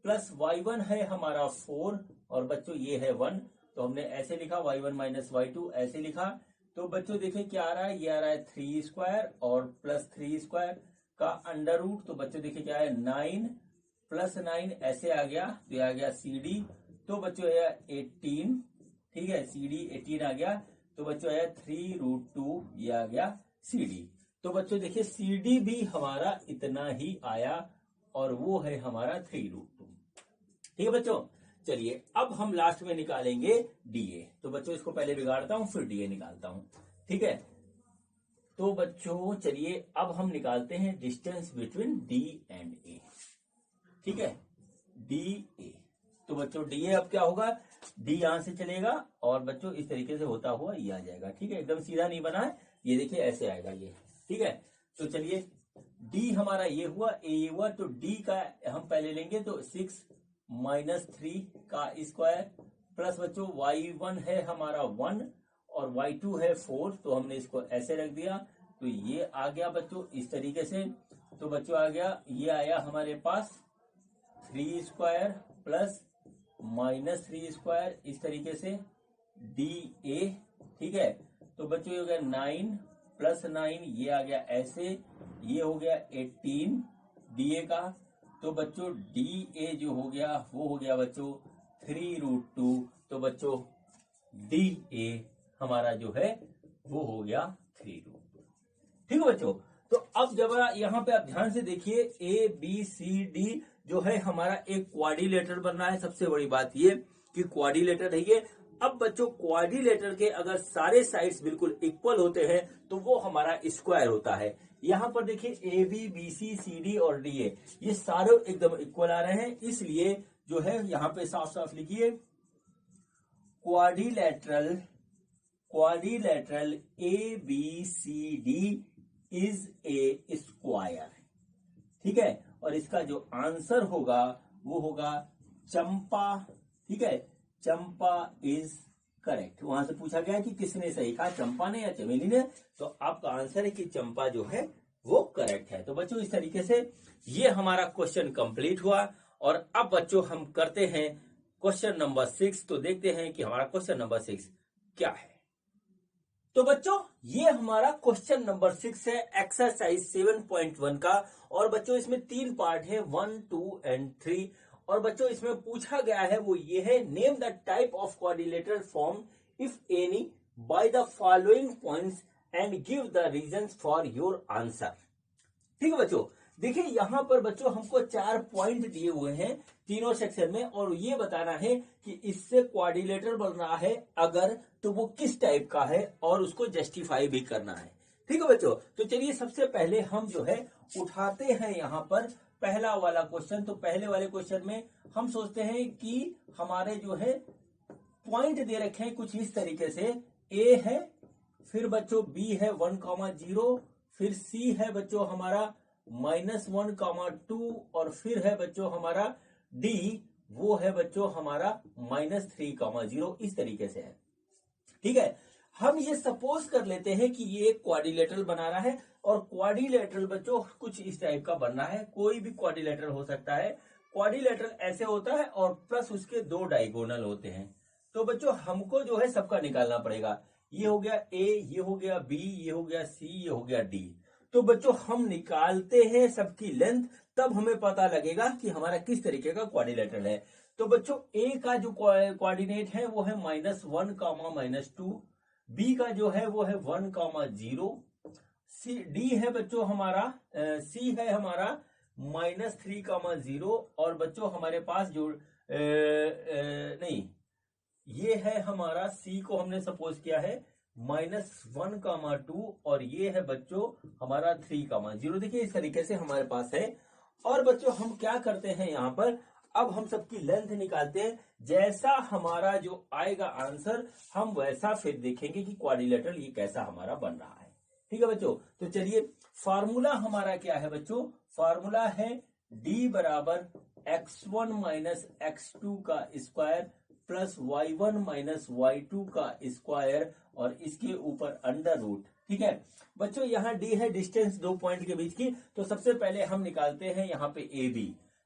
प्लस y1 है हमारा 4 और बच्चों ये है 1, तो हमने ऐसे लिखा, y1 माइनस y2 ऐसे लिखा। तो बच्चों देखिए क्या आ रहा है, ये आ रहा है 3 स्क्वायर और प्लस 3 स्क्वायर का अंडर रूट। तो बच्चों देखिए क्या है 9 प्लस 9 ऐसे आ गया, तो ये आ गया CD। तो बच्चों आया 18, ठीक है, CD 18 आ गया। तो बच्चों आया 3√2, ये आ गया CD। तो बच्चों देखिए CD भी हमारा इतना ही आया और वो है हमारा 3√2। ठीक है बच्चों, चलिए अब हम लास्ट में निकालेंगे DA। तो बच्चों इसको पहले बिगाड़ता हूं फिर DA निकालता हूं, ठीक है। तो बच्चों चलिए अब हम निकालते हैं distance between D and A, ठीक है, DA। तो बच्चों DA अब क्या होगा, D यहां से चलेगा और बच्चों इस तरीके से होता हुआ ये आ जाएगा, ठीक है, एकदम सीधा नहीं बना है, ये देखिए ऐसे आएगा ये, ठीक है। तो चलिए D हमारा ये हुआ, A ये हुआ, तो D का हम पहले लेंगे तो 6 - 3 का स्क्वायर प्लस बच्चों y1 है हमारा 1 और y2 है 4, तो हमने इसको ऐसे रख दिया। तो ये आ गया बच्चों इस तरीके से। तो बच्चों आ गया, ये आया हमारे पास 3 स्क्वायर प्लस -3 स्क्वायर इस तरीके से DA, ठीक है। तो बच्चों ये हो गया 9 + 9, ये आ गया ऐसे, ये हो गया 18 DA का। तो बच्चों DA जो हो गया वो हो गया बच्चों 3√2। तो बच्चों DA हमारा जो है वो हो गया 3√2, ठीक है बच्चों। तो अब जब यहाँ पे आप ध्यान से देखिए ABCD जो है हमारा एक क्वाड्रिलेटरल बन रहा है। सबसे बड़ी बात ये कि क्वाड्रिलेटरल है ये। अब बच्चों क्वाड्रिलेटरल के अगर सारे साइड्स बिल्कुल इक्वल होते हैं तो वो हमारा स्क्वायर होता है। यहाँ पर देखिए AB BC CD और DA ये सारे एकदम इक्वल आ रहे हैं, इसलिए जो है यहाँ पे साफ साफ लिखिए quadrilateral ABCD is a square, ठीक है। और इसका जो आंसर होगा वो होगा चंपा, ठीक है, चंपा इज करेक्ट। वहां से पूछा गया कि किसने सही कहा, चंपा ने या चमेली ने, तो आपका आंसर है कि चंपा जो है वो करेक्ट है। तो बच्चों इस तरीके से ये हमारा क्वेश्चन कंप्लीट हुआ। और अब बच्चों हम करते हैं क्वेश्चन नंबर 6। तो देखते हैं कि हमारा क्वेश्चन नंबर 6 क्या है। तो बच्चों ये हमारा क्वेश्चन नंबर 6 है एक्सरसाइज 7.1 का। और बच्चों इसमें 3 पार्ट है, 1, 2 एंड 3। और बच्चों इसमें पूछा गया है वो ये है, name the type of quadrilateral form if any by the following points and give the reasons for your answer. ठीक है बच्चों, देखिए यहां पर बच्चों हमको 4 पॉइंट दिए हुए हैं तीनों सेक्शन में, और ये बताना है कि इससे क्वाड्रिलेटरल बन रहा है अगर तो वो किस टाइप का है और उसको जस्टिफाई भी करना है। ठीक है बच्चों, तो चलिए सबसे पहले हम जो है उठाते हैं यहाँ पर पहला वाला क्वेश्चन। तो पहले वाले क्वेश्चन में हम सोचते हैं कि हमारे जो है पॉइंट दे रखे हैं कुछ इस तरीके से, ए है, फिर बच्चों बी है 1,0, फिर सी है बच्चों हमारा -1,2 और फिर है बच्चों हमारा डी, वो है बच्चों हमारा -3,0, इस तरीके से है। ठीक है, हम ये सपोज कर लेते हैं कि ये एक क्वाड्रिलेटरल बना रहा है, और क्वाड्रिलेटरल बच्चों कुछ इस टाइप का बनना है। कोई भी क्वाड्रिलेटरल हो सकता है। क्वाड्रिलेटरल ऐसे होता है और प्लस उसके 2 डायगोनल होते हैं। तो बच्चों हमको जो है सबका निकालना पड़ेगा। ये हो गया ए, ये हो गया बी, ये हो गया सी, ये हो गया डी। तो बच्चों हम निकालते हैं सबकी लेंथ, तब हमें पता लगेगा कि हमारा किस तरीके का क्वाड्रिलेटरल है। तो बच्चों ए का जो कोऑर्डिनेट है वो है -1, -2, बी का जो है वो है 1,0, सी डी है बच्चों हमारा सी है हमारा -3,0, और बच्चों हमारे पास जो नहीं, ये है हमारा सी को हमने सपोज किया है -1,2, और ये है बच्चों हमारा 3,0। देखिए इस तरीके से हमारे पास है। और बच्चों हम क्या करते हैं यहाँ पर, अब हम सबकी लेंथ निकालते हैं। जैसा हमारा जो आएगा आंसर हम वैसा फिर देखेंगे कि क्वाड्रिलेटरल ये कैसा हमारा बन रहा है। ठीक है बच्चों, तो चलिए फार्मूला हमारा क्या है बच्चों, फार्मूला है D बराबर x1 - x2 का स्क्वायर प्लस y1 - y2 का स्क्वायर, और इसके ऊपर अंडर रूट। ठीक है बच्चों, यहाँ D है डिस्टेंस 2 पॉइंट के बीच की। तो सबसे पहले हम निकालते हैं यहाँ पे AB।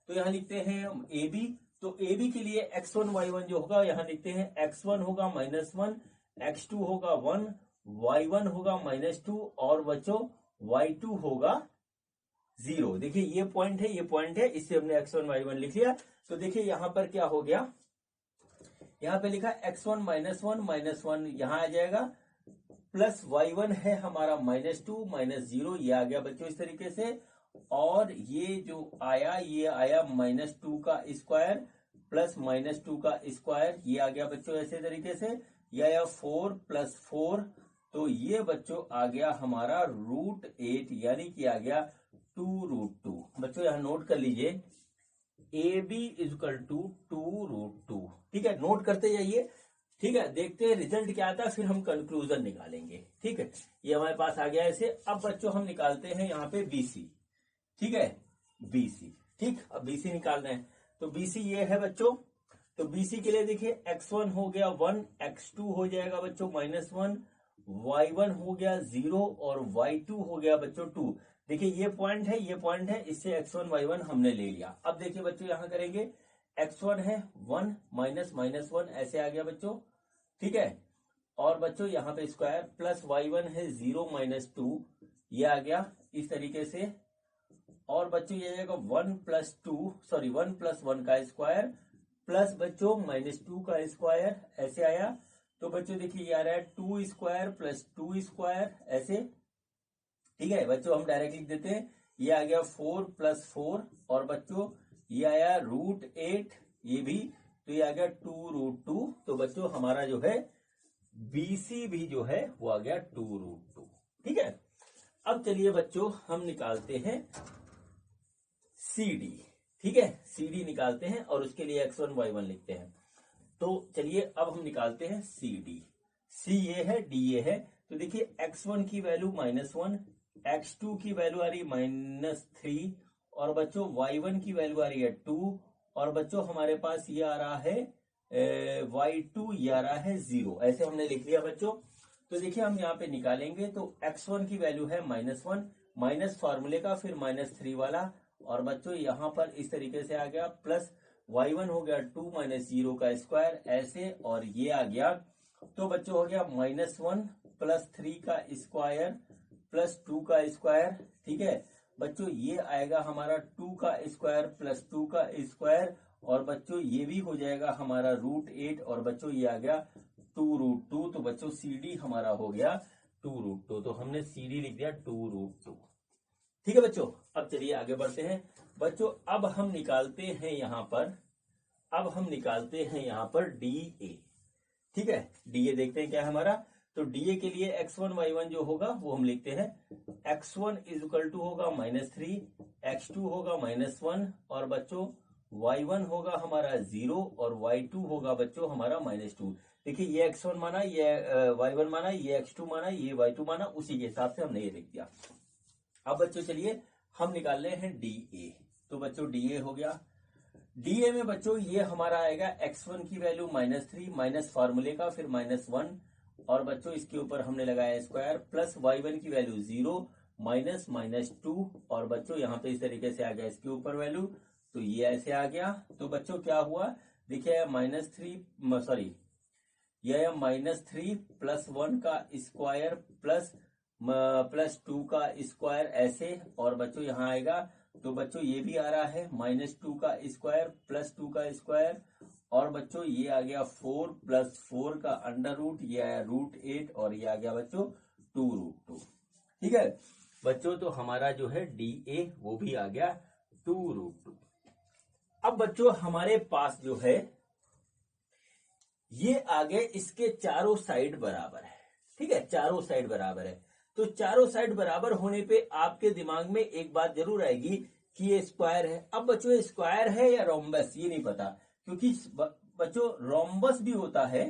तो यहाँ लिखते हैं AB। तो AB के लिए x1 y1 जो होगा यहाँ लिखते हैं x1 होगा -1, x2 होगा 1, y1 होगा -2, और बच्चों y2 होगा 0। देखिए ये पॉइंट है, ये पॉइंट है, इससे हमने x1 y1 लिख लिया। तो देखिए यहां पर क्या हो गया, यहां पे लिखा x1 -1 यहां आ जाएगा, प्लस y1 है हमारा -2 -0, ये आ गया बच्चों इस तरीके से। और ये जो आया, ये आया -2 का स्क्वायर प्लस -2 का स्क्वायर, ये आ गया बच्चों ऐसे तरीके से। ये आया 4 + 4, तो ये बच्चों आ गया हमारा √8, यानी कि आ गया 2√2। बच्चों यहां नोट कर लीजिए, AB = 2√2। ठीक है, नोट करते जाइए। ठीक है, देखते हैं रिजल्ट क्या आता है, फिर हम कंक्लूजन निकालेंगे। ठीक है, ये हमारे पास आ गया ऐसे। अब बच्चों हम निकालते हैं यहाँ पे BC। ठीक है, BC। ठीक, अब BC निकाल रहे हैं, तो BC ये है बच्चों। तो BC के लिए देखिए x1 हो गया 1, x2 हो जाएगा बच्चों -1, y1 हो गया 0 और y2 हो गया बच्चों 2। देखिए ये पॉइंट है, ये पॉइंट है, इससे x1 y1 हमने ले लिया। अब देखिए बच्चों यहां करेंगे, x1 है 1 -1 ऐसे आ गया बच्चों। ठीक है, और बच्चों यहाँ पे स्क्वायर प्लस y1 है 0 -2, ये आ गया इस तरीके से। और बच्चों ये आएगा 1 + 1 का स्क्वायर प्लस बच्चों -2 का स्क्वायर, ऐसे आया। तो बच्चों देखिए ये आ रहा है 2² + 2² ऐसे। ठीक है बच्चों, हम डायरेक्ट लिख देते हैं, ये आ गया 4 + 4, और बच्चों ये आया √8, ये भी, तो ये आ गया 2√2। तो बच्चों हमारा जो है BC भी जो है वो आ गया 2√2। ठीक है, अब चलिए बच्चों हम निकालते हैं CD। ठीक है, CD निकालते हैं और उसके लिए x1 y1 लिखते हैं। तो चलिए अब हम निकालते हैं CD। C ये है, D ये है। तो देखिए x1 की वैल्यू -1, x2 की वैल्यू आ रही -3, और बच्चों y1 की वैल्यू आ रही है 2, और बच्चों हमारे पास ये आ रहा है y2, ये आ रहा है 0। ऐसे हमने लिख लिया बच्चों। तो देखिए हम यहाँ पे निकालेंगे, तो x1 की वैल्यू है -1, माइनस फॉर्मूले का, फिर -3 वाला, और बच्चों यहाँ पर इस तरीके से आ गया, प्लस y1 हो गया 2 - 0 का स्क्वायर ऐसे, और ये आ गया। तो बच्चों हो गया -1 + 3 का स्क्वायर प्लस 2 का स्क्वायर। ठीक है बच्चों, ये आएगा हमारा 2 का स्क्वायर प्लस 2 का स्क्वायर, और बच्चों ये भी हो जाएगा हमारा √8, और बच्चों ये आ गया 2√2। तो बच्चों CD हमारा हो गया 2√2। तो हमने CD लिख दिया 2√2। ठीक है बच्चों, अब चलिए आगे बढ़ते हैं बच्चों। अब हम निकालते हैं यहाँ पर DA। ठीक है, DA देखते हैं क्या है हमारा। तो DA के लिए x1 y1 जो होगा वो हम लिखते हैं, x1 = होगा -3, x2 होगा -1, और बच्चों y1 होगा हमारा 0, और y2 होगा बच्चों हमारा -2। देखिए ये x1 माना, ये y1 माना, ये x2 माना, ये y2 माना, उसी के हिसाब से हमने ये लिख दिया। अब बच्चों चलिए हम निकाल रहे हैं DA। तो बच्चों DA हो गया। DA में बच्चों ये हमारा आएगा x1 की वैल्यू -3, माइनस फार्मूले का, फिर -1, और बच्चों इसके ऊपर हमने लगाया स्क्वायर, प्लस y1 की वैल्यू 0 माइनस -2, और बच्चों यहाँ पे इस तरीके से आ गया इसके ऊपर वैल्यू, तो ये ऐसे आ गया। तो बच्चों क्या हुआ, देखिए -3 + 1 का स्क्वायर प्लस 2 का स्क्वायर ऐसे, और बच्चों यहाँ आएगा। तो बच्चों ये भी आ रहा है -2 का स्क्वायर प्लस 2 का स्क्वायर, और बच्चों ये आ गया 4 + 4 का अंडर रूट, ये आया √8, और ये आ गया बच्चों 2√2। ठीक है बच्चों, तो हमारा जो है DA वो भी आ गया 2√2। अब बच्चों हमारे पास जो है ये आगे इसके चारों साइड बराबर है। ठीक है, चारों साइड बराबर है। तो चारों साइड बराबर होने पे आपके दिमाग में एक बात जरूर आएगी कि ये स्क्वायर है। अब बच्चों ये स्क्वायर है या रोम्बस, ये नहीं पता, क्योंकि बच्चों रोम्बस भी होता है।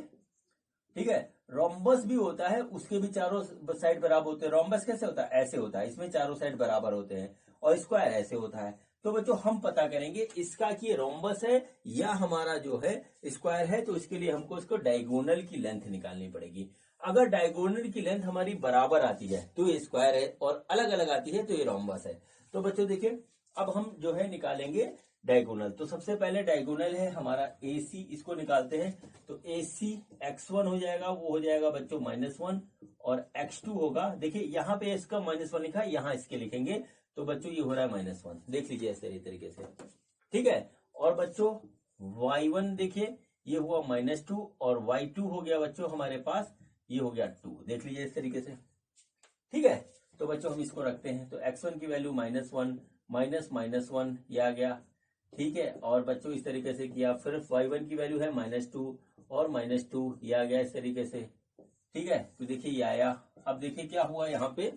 ठीक है, रोम्बस भी होता है, उसके भी चारों साइड बराबर होते हैं। रोम्बस कैसे होता है, ऐसे होता है, इसमें चारों साइड बराबर होते हैं, और स्क्वायर ऐसे होता है। तो बच्चों हम पता करेंगे इसका कि ये रोम्बस है या हमारा जो है स्क्वायर है। तो इसके लिए हमको इसको डायगोनल की लेंथ निकालनी पड़ेगी। अगर डायगोनल की लेंथ हमारी बराबर आती है तो ये स्क्वायर है, और अलग अलग आती है तो ये रोम्बस है। तो बच्चों देखिए अब हम जो है निकालेंगे डायगोनल। तो सबसे पहले डायगोनल है हमारा AC, इसको निकालते हैं। तो AC x1 हो जाएगा, वो हो जाएगा बच्चों -1, और x2 होगा, देखिए यहाँ पे इसका -1 लिखा है, यहाँ इसके लिखेंगे, तो बच्चों ये हो रहा है -1, देख लीजिए ऐसे तरीके से, ठीक है। और बच्चों y1 देखिए ये हुआ -2, और y2 हो गया बच्चों हमारे पास, ये हो गया 2, देख लीजिए इस तरीके से, ठीक है। तो बच्चों हम इसको रखते हैं, तो x1 की वैल्यू -1 -1 ये आ गया, ठीक है। और बच्चों इस तरीके से किया, फिर y1 की वैल्यू है -2 और -2 ये आ गया इस तरीके से, ठीक है। तो देखिए ये आया, अब देखिए क्या हुआ यहाँ पे,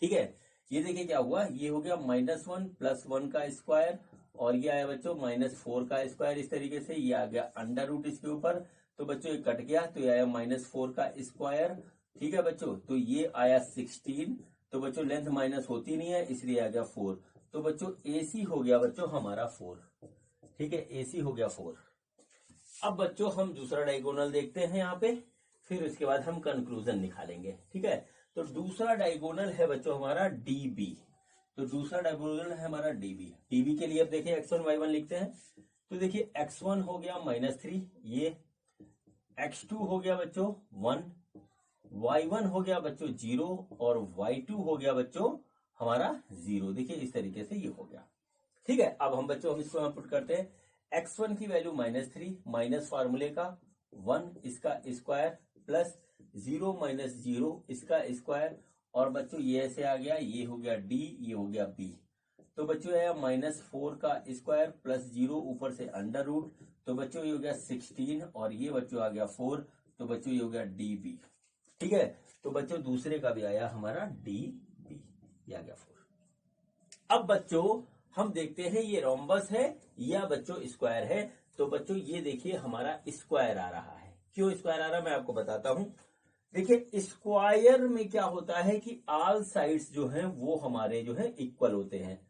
ठीक है। ये देखिए क्या हुआ, ये हो गया -1 + 1 का स्क्वायर, और ये आया बच्चों -4 का स्क्वायर, इस तरीके से ये आ गया अंडर रूट इसके ऊपर, तो बच्चों ये कट गया, तो ये आया -4 का स्क्वायर, ठीक है बच्चों। तो ये आया 16, तो बच्चों लेंथ माइनस होती नहीं है, इसलिए आ गया 4, तो बच्चों AC हो गया बच्चों हमारा 4, ठीक है, AC हो गया 4। अब बच्चों हम दूसरा डायगोनल देखते हैं यहाँ पे, फिर उसके बाद हम कंक्लूजन निकालेंगे, ठीक है। तो दूसरा डायगोनल है बच्चों हमारा DB, तो दूसरा डायगोनल है हमारा DB के लिए अब देखिए x1 y1 लिखते हैं। तो देखिए x1 हो गया -3, ये x2 हो गया बच्चों 1, y1 हो गया बच्चों 0, और y2 हो गया बच्चों हमारा 0, देखिए इस तरीके से ये हो गया, ठीक है। अब हम बच्चों हम इसको यहाँ पुट करते हैं, x1 की वैल्यू -3 माइनस फार्मूले का 1 इसका स्क्वायर प्लस 0 - 0 इसका स्क्वायर, और बच्चों ये ऐसे आ गया, ये हो गया D, ये हो गया B, तो बच्चों आया -4 का स्क्वायर प्लस 0 ऊपर से अंडर रूट, तो बच्चों ये हो गया 16, और ये बच्चों आ गया 4, तो बच्चों ये हो गया DB, ठीक है। तो बच्चों दूसरे का भी आया हमारा DB, ये आ गया 4। अब बच्चों हम देखते हैं ये रोम्बस है या बच्चों स्क्वायर है, तो बच्चों ये देखिए हमारा स्क्वायर आ रहा है, क्यों स्क्वायर आ रहा है मैं आपको बताता हूं। देखिए स्क्वायर में क्या होता है कि ऑल साइड्स जो हैं वो हमारे जो है इक्वल होते हैं,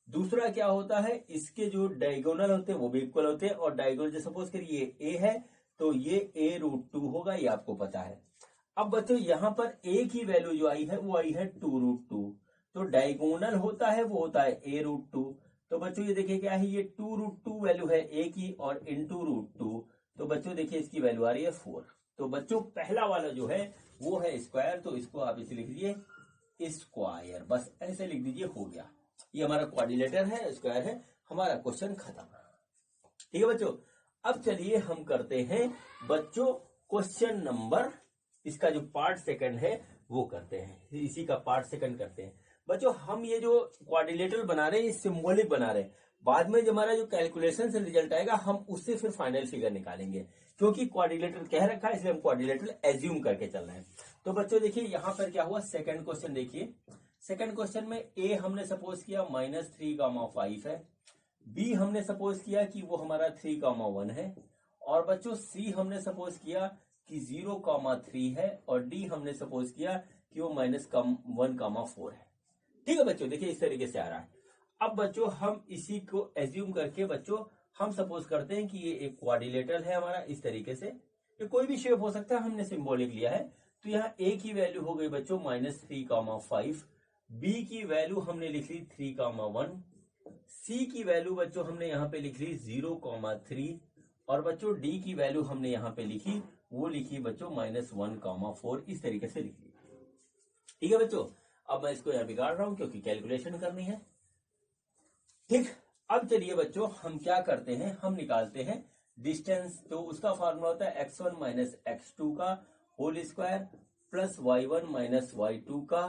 दूसरा क्या होता है इसके जो डायगोनल होते हैं वो भी इक्वल होते हैं, और डायगोनल जो सपोज करिए A है तो ये A√2 होगा, ये आपको पता है। अब बच्चों यहां पर A की वैल्यू जो आई है वो आई है 2√2, तो डायगोनल होता है वो होता है A√2, तो बच्चों ये देखिए क्या है, ये 2√2 वैल्यू है A की, और इंटू √2, तो बच्चों देखिए इसकी वैल्यू आ रही है 4। तो बच्चों पहला वाला जो है वो है स्क्वायर, तो इसको आप इसे लिख दीजिए स्क्वायर, बस ऐसे लिख दीजिए, हो गया, ये हमारा क्वाड्रिलेटर है, स्क्वायर है, हमारा क्वेश्चन खत्म, ठीक है बच्चों। अब चलिए हम करते हैं बच्चों क्वेश्चन नंबर, इसका जो पार्ट सेकंड है वो करते हैं, इसी का पार्ट सेकंड करते हैं बच्चों। हम ये जो क्वाड्रिलेटर बना रहे हैं ये सिंबॉलिक बना रहे हैं, बाद में जब हमारा जो कैलकुलेशन से रिजल्ट आएगा हम उससे फिर फाइनल फिगर निकालेंगे, क्योंकि क्वाड्रिलेटर कह रखा है इसलिए हम क्वाड्रिलेटर एज्यूम करके चल रहे हैं। तो बच्चों देखिए यहाँ पर क्या हुआ, सेकंड क्वेश्चन देखिए, सेकंड क्वेश्चन में A हमने सपोज किया -3,5 है, B हमने सपोज किया कि वो हमारा 3,1 है, और बच्चों C हमने सपोज किया कि 0,3 है, और D हमने सपोज किया कि वो -1,4 है, ठीक है बच्चों। देखिए इस तरीके से आ रहा है। अब बच्चों हम इसी को एज्यूम करके बच्चों हम सपोज करते हैं कि ये एक क्वाड्रिलेटरल है हमारा, इस तरीके से, ये कोई भी शेप हो सकता है, हमने सिंबॉलिक लिया है। तो यहाँ A की वैल्यू हो गई बच्चों -3,5, B की वैल्यू हमने लिख ली 3,1, C की वैल्यू बच्चों हमने यहाँ पे लिख ली 0,3, और बच्चों D की वैल्यू हमने यहाँ पे लिखी, वो लिखी बच्चों -1,4, इस तरीके से लिख ली, ठीक है बच्चों। अब मैं इसको यहाँ बिगाड़ रहा हूं क्योंकि कैलकुलेशन करनी है, ठीक। अब चलिए बच्चों हम क्या करते हैं, हम निकालते हैं डिस्टेंस, तो उसका फॉर्मूला होता है x1 - x2 का whole square plus y1 - y2 का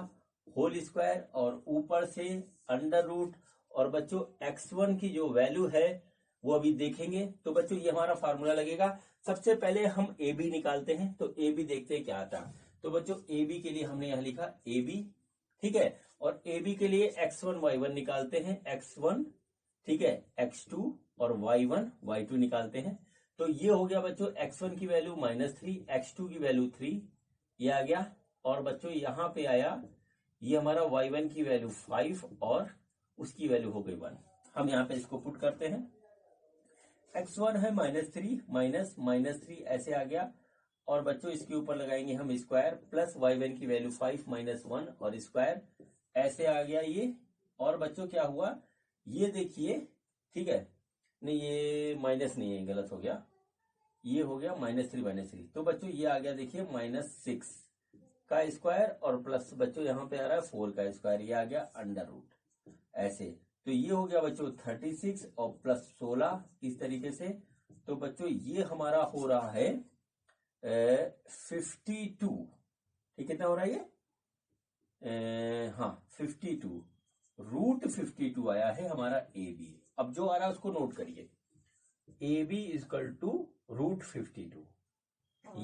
होल स्क्वायर, और ऊपर से अंडर रूट, और बच्चों x1 की जो वैल्यू है वो अभी देखेंगे। तो बच्चों ये हमारा फार्मूला लगेगा, सबसे पहले हम AB निकालते हैं, तो AB देखते हैं क्या आता है। तो बच्चों AB के लिए हमने यहाँ लिखा AB, ठीक है, और AB के लिए x1 y1 निकालते हैं, x1 ठीक है, x2 और y1 y2 निकालते हैं। तो ये हो गया बच्चों x1 की वैल्यू -3, x2 की वैल्यू 3, ये आ गया, और बच्चों यहाँ पे आया ये हमारा y1 की वैल्यू 5 और उसकी वैल्यू हो गई 1। हम यहाँ पे इसको पुट करते हैं, x1 है -3 -3 ऐसे आ गया, और बच्चों इसके ऊपर लगाएंगे हम स्क्वायर प्लस y1 की वैल्यू 5 -1 और स्क्वायर ऐसे आ गया ये, और बच्चों क्या हुआ ये देखिए ठीक है, नहीं ये माइनस नहीं है, गलत हो गया, ये हो गया -3 तो बच्चों ये आ गया देखिए -6 का स्क्वायर और प्लस बच्चों यहाँ पे आ रहा है 4 का स्क्वायर, ये आ गया अंडर रूट ऐसे। तो ये हो गया बच्चों 36 और प्लस 16 इस तरीके से। तो बच्चों ये हमारा हो रहा है 52, ठीक कितना हो रहा है ये हाँ 52, √52 आया है हमारा ए बी। अब जो आ रहा है उसको नोट करिए, ए बी इजकल टू √52,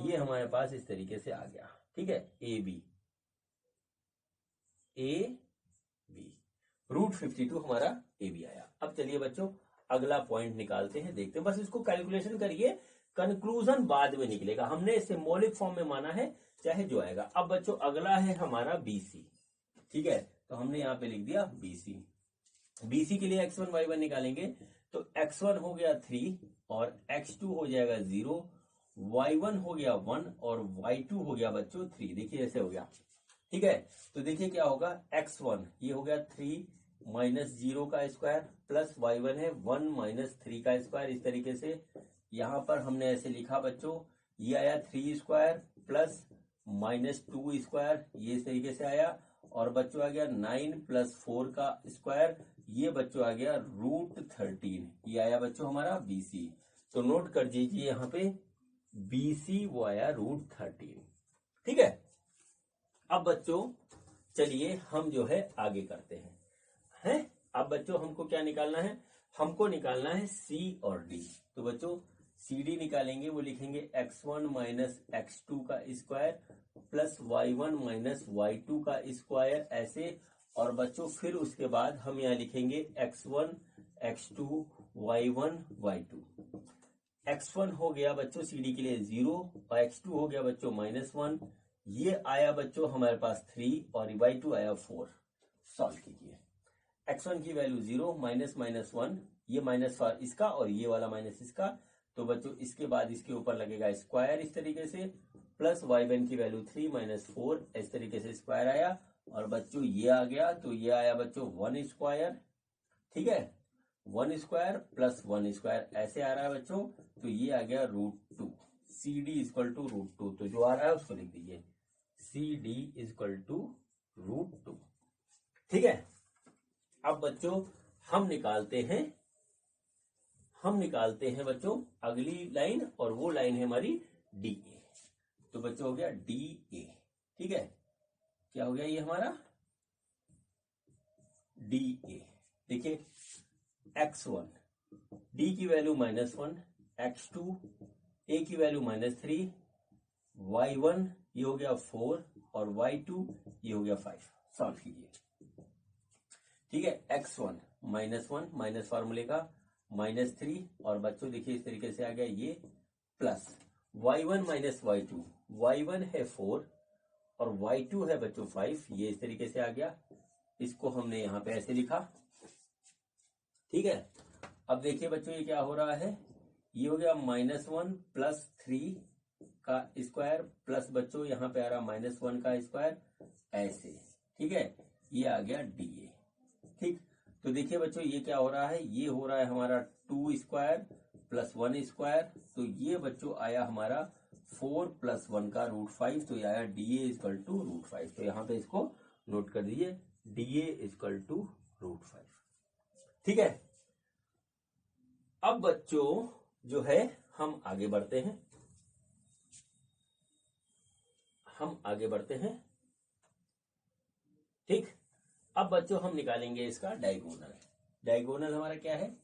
ये हमारे पास इस तरीके से आ गया, ठीक है, ए बी √52 हमारा ए बी आया। अब चलिए बच्चों अगला पॉइंट निकालते हैं, देखते हैं, बस इसको कैलकुलेशन करिए, कंक्लूजन बाद में निकलेगा, हमने सिंबॉलिक फॉर्म में माना है चाहे जो आएगा। अब बच्चों अगला है हमारा बीसी, ठीक है, तो हमने यहाँ पे लिख दिया बीसी। बीसी के लिए x1 y1 निकालेंगे, तो x1 हो गया 3 और x2 हो जाएगा 0, y1 हो गया 1 और y2 हो गया बच्चों 3। देखिए ऐसे हो गया, ठीक है। तो देखिए क्या होगा, x1 ये हो गया 3 -0 का स्क्वायर प्लस y1 है 1 -3 का स्क्वायर, इस तरीके से यहां पर हमने ऐसे लिखा बच्चों, ये आया 3 स्क्वायर प्लस -2 स्क्वायर, ये इस तरीके से आया, और बच्चों आ गया 9 + 4 का स्क्वायर, ये बच्चों आ गया √13, ये आया बच्चों हमारा बीसी। तो नोट कर दीजिए यहाँ पे बीसी वो आया √13, ठीक है। अब बच्चों चलिए हम जो है आगे करते हैं। अब बच्चों हमको क्या निकालना है, हमको निकालना है सी और डी। तो बच्चों सी डी निकालेंगे, वो लिखेंगे x1 - x2 का स्क्वायर प्लस y1 - y2 का स्क्वायर ऐसे, और बच्चों फिर उसके बाद हम यहाँ लिखेंगे x1 x2 y1 y2। x1 हो गया बच्चों सी डी के लिए 0 और x2 हो गया बच्चों -1, ये आया बच्चों हमारे पास 3 और y2 आया 4। सॉल्व कीजिए, x1 की वैल्यू 0 -1, ये -4 इसका और ये वाला माइनस इसका, तो बच्चों इसके बाद इसके ऊपर लगेगा स्क्वायर इस तरीके से, प्लस y1 की वैल्यू 3 - 4 इस तरीके से स्क्वायर आया, और बच्चों ये आ गया, तो ये आया बच्चों 1 स्क्वायर, ठीक है, 1 स्क्वायर प्लस 1 स्क्वायर ऐसे आ रहा है बच्चों, तो ये आ गया √2, सी डी इजकल टू √2, तो जो आ रहा है उसको लिख दीजिए सी डी इजकल टू √2, ठीक है। अब बच्चों हम निकालते हैं बच्चों अगली लाइन, और वो लाइन है हमारी डी ए। तो बच्चों हो गया डी ए, ठीक है, क्या हो गया ये हमारा डी ए। देखिए x1 डी की वैल्यू -1, x2 ए की वैल्यू -3, y1 ये हो गया 4 और y2 ये हो गया 5। सॉल्व कीजिए, ठीक है, x1 -1 माइनस फार्मूले का -3, और बच्चों देखिए इस तरीके से आ गया ये, प्लस y1 - y2, y1 है 4 और y2 है बच्चों 5, ये इस तरीके से आ गया, इसको हमने यहाँ पे ऐसे लिखा, ठीक है। अब देखिए बच्चों ये क्या हो रहा है, ये हो गया -1 + 3 का स्क्वायर प्लस बच्चों यहाँ पे आ रहा -1 का स्क्वायर ऐसे, ठीक है, ये आ गया डी ए, ठीक। तो देखिए बच्चों ये क्या हो रहा है, ये हो रहा है हमारा 2 स्क्वायर प्लस 1 स्क्वायर, तो ये बच्चों आया हमारा 4 + 1 का √5, तो ये आया डी ए इजकल टू √5। तो यहाँ पे इसको नोट कर दीजिए डी ए इजकल टू √5, ठीक है। अब बच्चों जो है हम आगे बढ़ते हैं, ठीक। अब बच्चों हम निकालेंगे इसका डायगोनल हमारा क्या है,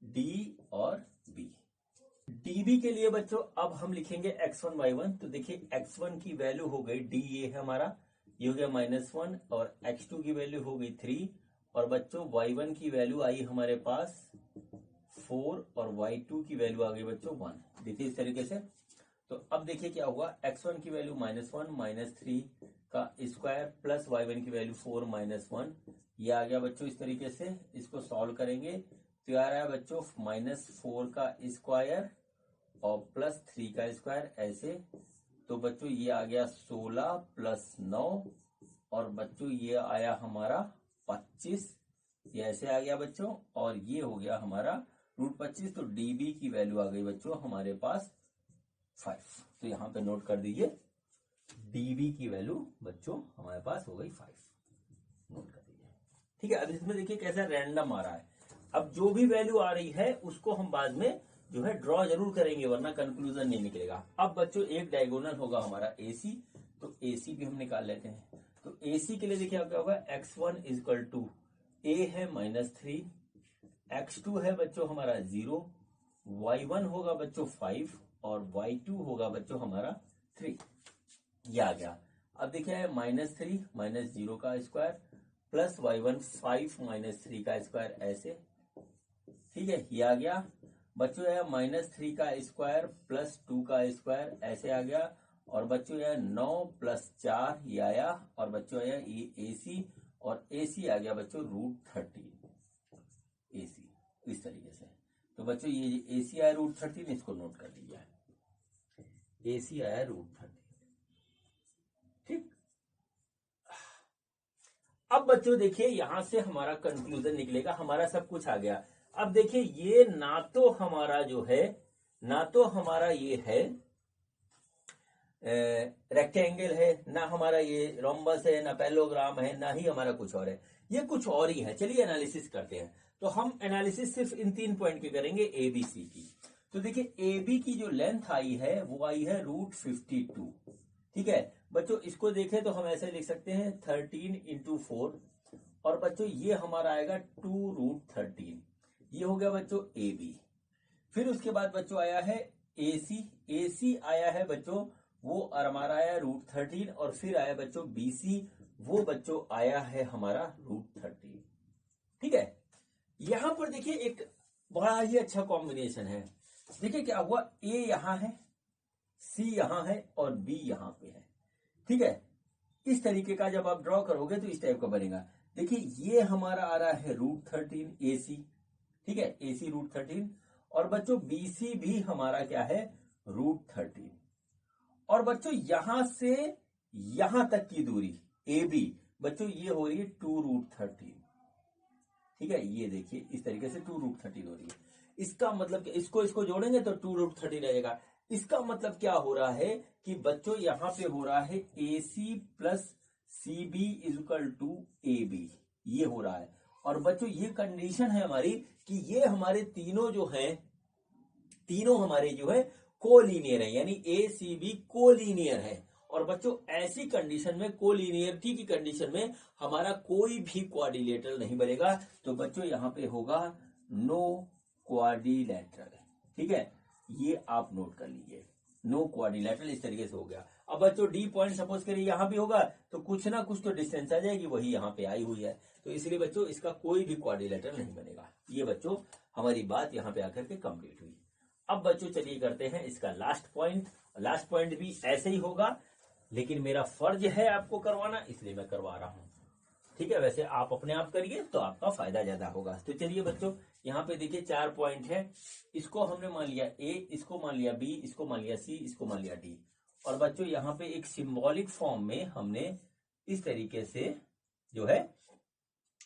डी और बी। डीबी के लिए बच्चों अब हम लिखेंगे x1 y1, तो देखिए x1 की वैल्यू हो गई डी ये है हमारा, ये हो गया -1, और x2 की वैल्यू हो गई 3, और बच्चों y1 की वैल्यू आई हमारे पास 4 और y2 की वैल्यू आ गई बच्चों 1। देखिए इस तरीके से, तो अब देखिए क्या हुआ, x1 की वैल्यू -1 -3 का स्क्वायर प्लस y1 की वैल्यू 4 -1, ये आ गया बच्चों इस तरीके से। इसको सॉल्व करेंगे तो आ रहा है बच्चों -4 का स्क्वायर और +3 का स्क्वायर ऐसे, तो बच्चों ये आ गया 16 + 9, और बच्चों ये आया हमारा 25 ये ऐसे आ गया बच्चों, और ये हो गया हमारा √25। तो dB की वैल्यू आ गई बच्चों हमारे पास 5। तो यहाँ पे नोट कर दीजिए, dB की वैल्यू बच्चों हमारे पास हो गई 5, नोट कर दीजिए। ठीक है, अब इसमें देखिए कैसा रैंडम आ रहा है। अब जो भी वैल्यू आ रही है उसको हम बाद में जो है ड्रॉ जरूर करेंगे, वरना कंक्लूजन नहीं निकलेगा। अब बच्चों एक डायगोनल होगा हमारा AC, तो AC भी हम निकाल लेते हैं। तो AC के लिए देखिए क्या होगा, x1 इक्वल टू A है -3, x2 है बच्चों हमारा 0, y1 होगा बच्चों 5 और y2 होगा बच्चों हमारा 3। ये आ गया। अब देखिए -3 -0 का स्क्वायर प्लस y1 5 -3 का स्क्वायर ऐसे। ठीक है, ये आ गया बच्चों, यह -3 का स्क्वायर प्लस 2 का स्क्वायर ऐसे आ गया। और बच्चों यह 9 + 4 ये आया। और बच्चों यह AC, और AC आ गया बच्चों √13 AC, इस तरीके से। तो बच्चों ये AC आया √13, इसको नोट कर लीजिए, AC आया √13। ठीक, अब बच्चों देखिए यहां से हमारा कंक्लूजन निकलेगा, हमारा सब कुछ आ गया। अब देखिए ये ना तो हमारा जो है, ना तो हमारा ये है रेक्टेंगल है, ना हमारा ये रोम्बस है, ना पैरेललोग्राम है, ना ही हमारा कुछ और है, ये कुछ और ही है। चलिए एनालिसिस करते हैं। तो हम एनालिसिस सिर्फ इन 3 पॉइंट की करेंगे, ABC की। तो देखिए AB की जो लेंथ आई है वो आई है √52। ठीक है बच्चों, इसको देखें तो हम ऐसे लिख सकते हैं 13 × 4, और बच्चों ये हमारा आएगा 2√13। ये हो गया बच्चों AB। फिर उसके बाद बच्चों आया है AC आया है बच्चों, वो हमारा आया √13। और फिर आया बच्चों BC, वो बच्चों आया है हमारा √13। ठीक है, यहां पर देखिए एक बड़ा ही अच्छा कॉम्बिनेशन है। देखिए क्या हुआ, A यहां है, C यहां है और B यहां पे है। ठीक है, इस तरीके का जब आप ड्रॉ करोगे तो इस टाइप का बनेगा। देखिए ये हमारा आ रहा है √13 AC। ठीक है, AC √13, और बच्चों BC भी हमारा क्या है, √13। और बच्चों यहां से यहां तक की दूरी AB बच्चों ये हो रही है 2√13। ठीक है, ये देखिए इस तरीके से 2√13 हो रही है। इसका मतलब इसको जोड़ेंगे तो 2√13 रहेगा। इसका मतलब क्या हो रहा है कि बच्चों यहां पे हो रहा है AC + CB = AB, ये हो रहा है। और बच्चों ये कंडीशन है हमारी कि ये हमारे तीनों जो हैं, तीनों हमारे जो है कोलीनियर है, यानी ACB कोलीनियर है। और बच्चों ऐसी कंडीशन में, कोलीनियरिटी की कंडीशन में हमारा कोई भी क्वाड्रिलेटरल नहीं बनेगा। तो बच्चों यहां पे होगा नो क्वाड्रिलेटरल। ठीक है, ये आप नोट कर लीजिए, नो क्वाड्रिलेटरल इस तरीके से हो गया। अब बच्चों D पॉइंट सपोज करिए यहां भी होगा, तो कुछ ना कुछ तो डिस्टेंस आ जाएगी, वही यहां पे आई हुई है। तो इसलिए बच्चों इसका कोई भी क्वाड्रिलेटरल नहीं बनेगा। ये बच्चों हमारी बात यहां पे आकर के कंप्लीट हुई। अब बच्चों चलिए करते हैं इसका लास्ट पॉइंट। लास्ट पॉइंट भी ऐसे ही होगा, लेकिन मेरा फर्ज है आपको करवाना, इसलिए मैं करवा रहा हूं। ठीक है, वैसे आप अपने आप करिए तो आपका फायदा ज्यादा होगा। तो चलिए बच्चों यहाँ पे देखिए 4 पॉइंट है। इसको हमने मान लिया A, इसको मान लिया B, इसको मान लिया C, इसको मान लिया D। और बच्चों यहाँ पे एक सिंबॉलिक फॉर्म में हमने इस तरीके से जो है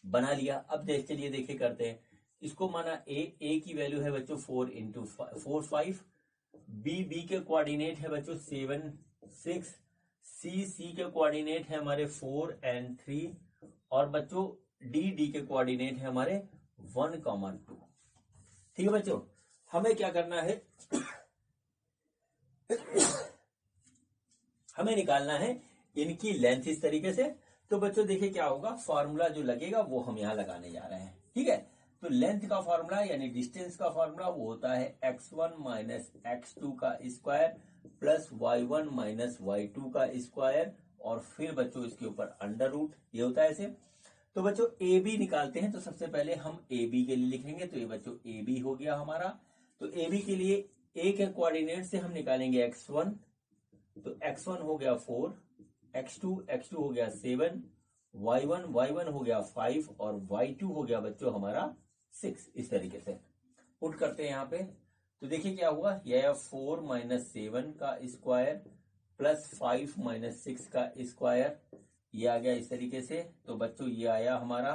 बना लिया। अब चलिए देखिए करते हैं। इसको माना A की वैल्यू है बच्चों 4 × 4 5, B के कोऑर्डिनेट है बच्चों 7 6, C के कोऑर्डिनेट है हमारे 4 और 3, और बच्चों D के कोऑर्डिनेट है हमारे 1, 2। ठीक है बच्चों, हमें क्या करना है हमें निकालना है इनकी लेंथ इस तरीके से। तो बच्चों देखिए क्या होगा, फॉर्मूला जो लगेगा वो हम यहां लगाने जा रहे हैं। ठीक है, तो लेंथ का फॉर्मूला यानी डिस्टेंस का फॉर्मूला वो होता है x1 - x2 का स्क्वायर प्लस y1 - y2 का स्क्वायर, और फिर बच्चों इसके ऊपर √, ये होता है ऐसे। तो बच्चों AB निकालते हैं। तो सबसे पहले हम AB के लिए लिखेंगे, तो ये बच्चों AB हो गया हमारा। तो AB के लिए A के कोऑर्डिनेट से हम निकालेंगे x1, तो x1 हो गया 4, x2 हो गया 7, y1 हो गया 5, और y2 हो गया बच्चों हमारा 6। इस तरीके से पुट करते हैं यहाँ पे। तो देखिए क्या हुआ, यह 4 - 7 का स्क्वायर प्लस 5 - 6 का स्क्वायर, ये आ गया इस तरीके से। तो बच्चों ये आया हमारा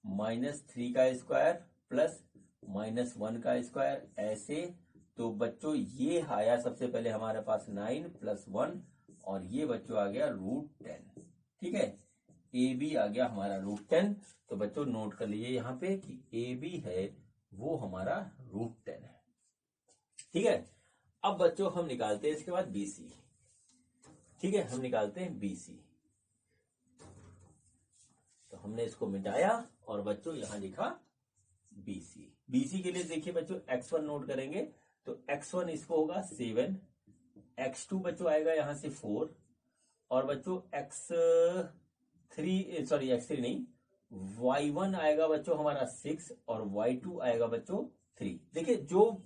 -3 का स्क्वायर प्लस -1 का स्क्वायर, ऐसे। तो बच्चों ये आया सबसे पहले हमारे पास 9 + 1 और ये बच्चों आ गया √10। ठीक है, ए बी आ गया हमारा √10। तो बच्चों नोट कर लीजिए यहाँ पे कि ए बी है वो हमारा √10 है। ठीक है, अब बच्चों हम निकालते हैं इसके बाद BC। ठीक है, हम निकालते हैं BC। तो हमने इसको मिटाया और बच्चों यहां लिखा BC। BC के लिए देखिए बच्चों x1 नोट करेंगे तो x1 इसको होगा 7, x2 बच्चों आएगा यहां से 4 और बच्चों x3 नहीं, y1 आएगा बच्चों हमारा 6 और y2 आएगा बच्चों 3। देखिए जो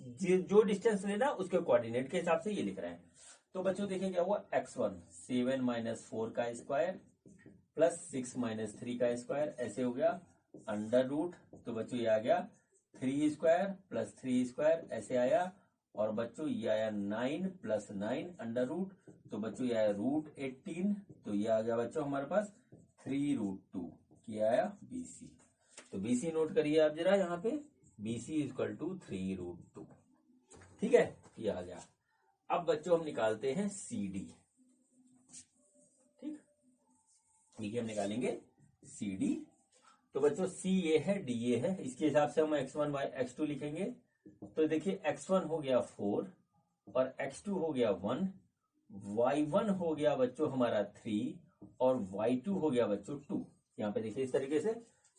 डिस्टेंस लेना उसके कोऑर्डिनेट के हिसाब से ये लिख रहे हैं। तो बच्चों देखिए क्या हुआ, x1 7 - 4 का स्क्वायर प्लस 6 - 3 का स्क्वायर, ऐसे हो गया √। तो बच्चों ये आ गया 3 स्क्वायर प्लस 3 स्क्वायर, ऐसे आया। और बच्चों ये आया 9 + 9 √। तो बच्चों ये आया √18। तो ये आ गया बच्चों हमारे पास 3√2। क्या आया BC। तो BC नोट करिए आप जरा यहाँ पे, BC = 3√2। ठीक है, ये आ गया। अब बच्चों हम निकालते हैं CD। ठीक, देखिए हम निकालेंगे CD। तो बच्चों C ये है, D ये है, इसके हिसाब से हम x1 x2 लिखेंगे। तो देखिए x1 हो गया 4 और x2 हो गया 1, y1 हो गया बच्चों हमारा 3 और y2 हो गया बच्चों 2। यहाँ पे देखिए इस तरीके से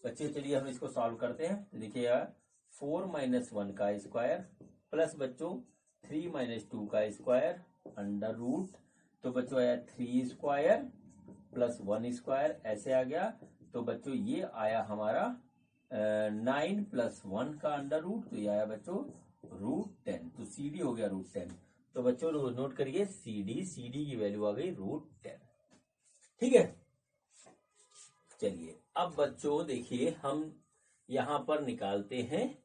बच्चे, चलिए हम इसको सॉल्व करते हैं। तो देखिए यार 4 - 1 का स्क्वायर प्लस बच्चों 3 - 2 का स्क्वायर √। तो बच्चों आया 3 स्क्वायर प्लस 1 स्क्वायर, ऐसे आ गया। तो बच्चों ये आया हमारा 9 + 1 का √। तो ये आया बच्चों √10। तो CD हो गया √10। तो बच्चों नोट करिए CD की वैल्यू आ गई √10। ठीक है, चलिए अब बच्चों देखिए हम यहां पर निकालते हैं,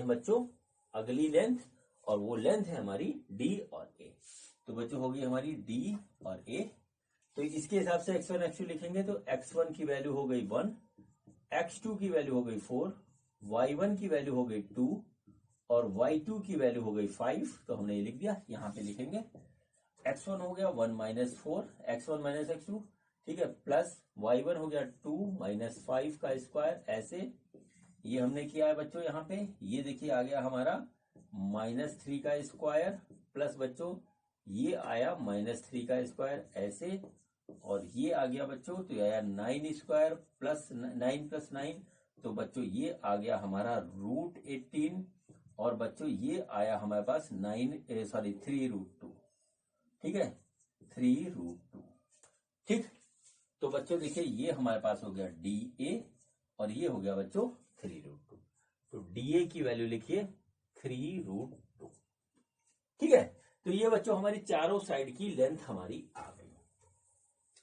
बच्चों अगली लेंथ, और वो लेंथ है हमारी D और A। तो बच्चों होगी हमारी D और A। तो इसके हिसाब से x1 x2 लिखेंगे। तो x1 की वैल्यू हो गई 1, x2 की वैल्यू हो गई 4, y1 की वैल्यू हो गई 2 और y2 की वैल्यू हो गई 5। तो हमने ये लिख दिया, यहाँ पे लिखेंगे x1 हो गया 1 - 4 x1 - x2। ठीक है, प्लस y1 हो गया 2 - 5 का स्क्वायर, ऐसे। ये हमने किया है बच्चों यहाँ पे। ये देखिए आ गया हमारा -3 का स्क्वायर प्लस बच्चों ये आया -3 का स्क्वायर, ऐसे। और ये आ गया बच्चों, तो ये आया 9 स्क्वायर प्लस 9 + 9। तो बच्चों ये आ गया हमारा √18 और बच्चों ये आया हमारे पास 3√2। ठीक है, 3√2। ठीक, तो बच्चों देखिए ये हमारे पास हो गया DA और ये हो गया बच्चों 3√2। तो DA की वैल्यू लिखिए 3√2। ठीक है, तो ये बच्चों हमारी चारों साइड की लेंथ हमारी आ गई।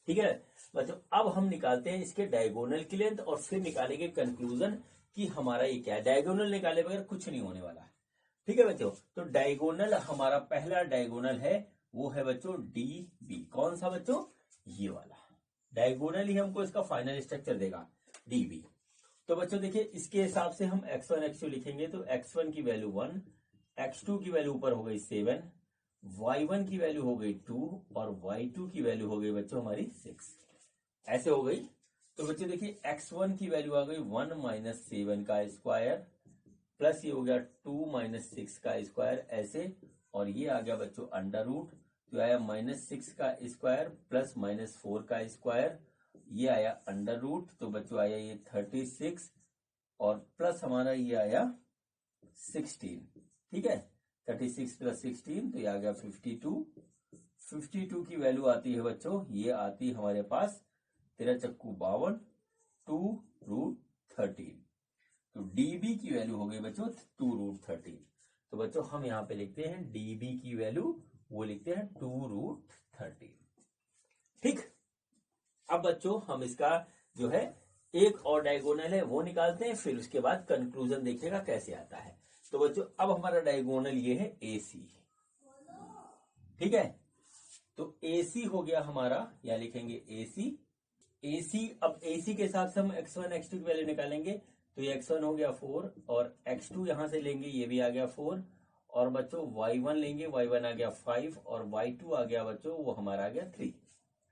ठीक है बच्चों, अब हम निकालते हैं इसके डायगोनल की लेंथ और फिर निकालेंगे कंक्लूजन कि हमारा ये क्या है। डायगोनल निकाले बगैर कुछ नहीं होने वाला है। ठीक है बच्चों, तो डायगोनल हमारा पहला डायगोनल है वो है बच्चों DB। कौन सा बच्चों, ये वाला डायगोनल ही हमको इसका फाइनल स्ट्रक्चर देगा, DB। तो बच्चों देखिए इसके हिसाब से हम x1 x2 लिखेंगे। तो x1 की वैल्यू 1, x2 की वैल्यू ऊपर हो गई 7, y1 की वैल्यू हो गई 2 और y2 की वैल्यू हो गई बच्चों हमारी 6, ऐसे हो गई। तो बच्चों देखिए x1 की वैल्यू आ गई 1 - 7 का स्क्वायर प्लस ये हो गया 2 - 6 का स्क्वायर, ऐसे। और ये आ गया बच्चों √। तो आया -6 का स्क्वायर प्लस -4 का स्क्वायर, ये आया √। तो बच्चों आया ये 36 और प्लस हमारा ये आया 16। ठीक है, 36 + 16 तो ये आ गया 52। 52 की वैल्यू आती है बच्चों, ये आती है हमारे पास 13 चक्कू 52, 2√13। तो DB की वैल्यू हो गई बच्चों 2√13। तो बच्चों हम यहाँ पे लिखते हैं DB की वैल्यू, वो लिखते हैं 2√13। ठीक, अब बच्चों हम इसका जो है एक और डायगोनल है वो निकालते हैं, फिर उसके बाद कंक्लूजन देखिएगा कैसे आता है। तो बच्चों अब हमारा डायगोनल ये है AC। ठीक है, तो AC हो गया हमारा, या लिखेंगे AC AC, अब AC के हिसाब से हम x1 x2 की वैल्यू निकालेंगे, तो ये x1 हो गया 4 और x2 यहां से लेंगे, ये भी आ गया 4 और बच्चों y1 लेंगे, y1 आ गया 5 और y2 आ गया बच्चों, वो हमारा आ गया 3।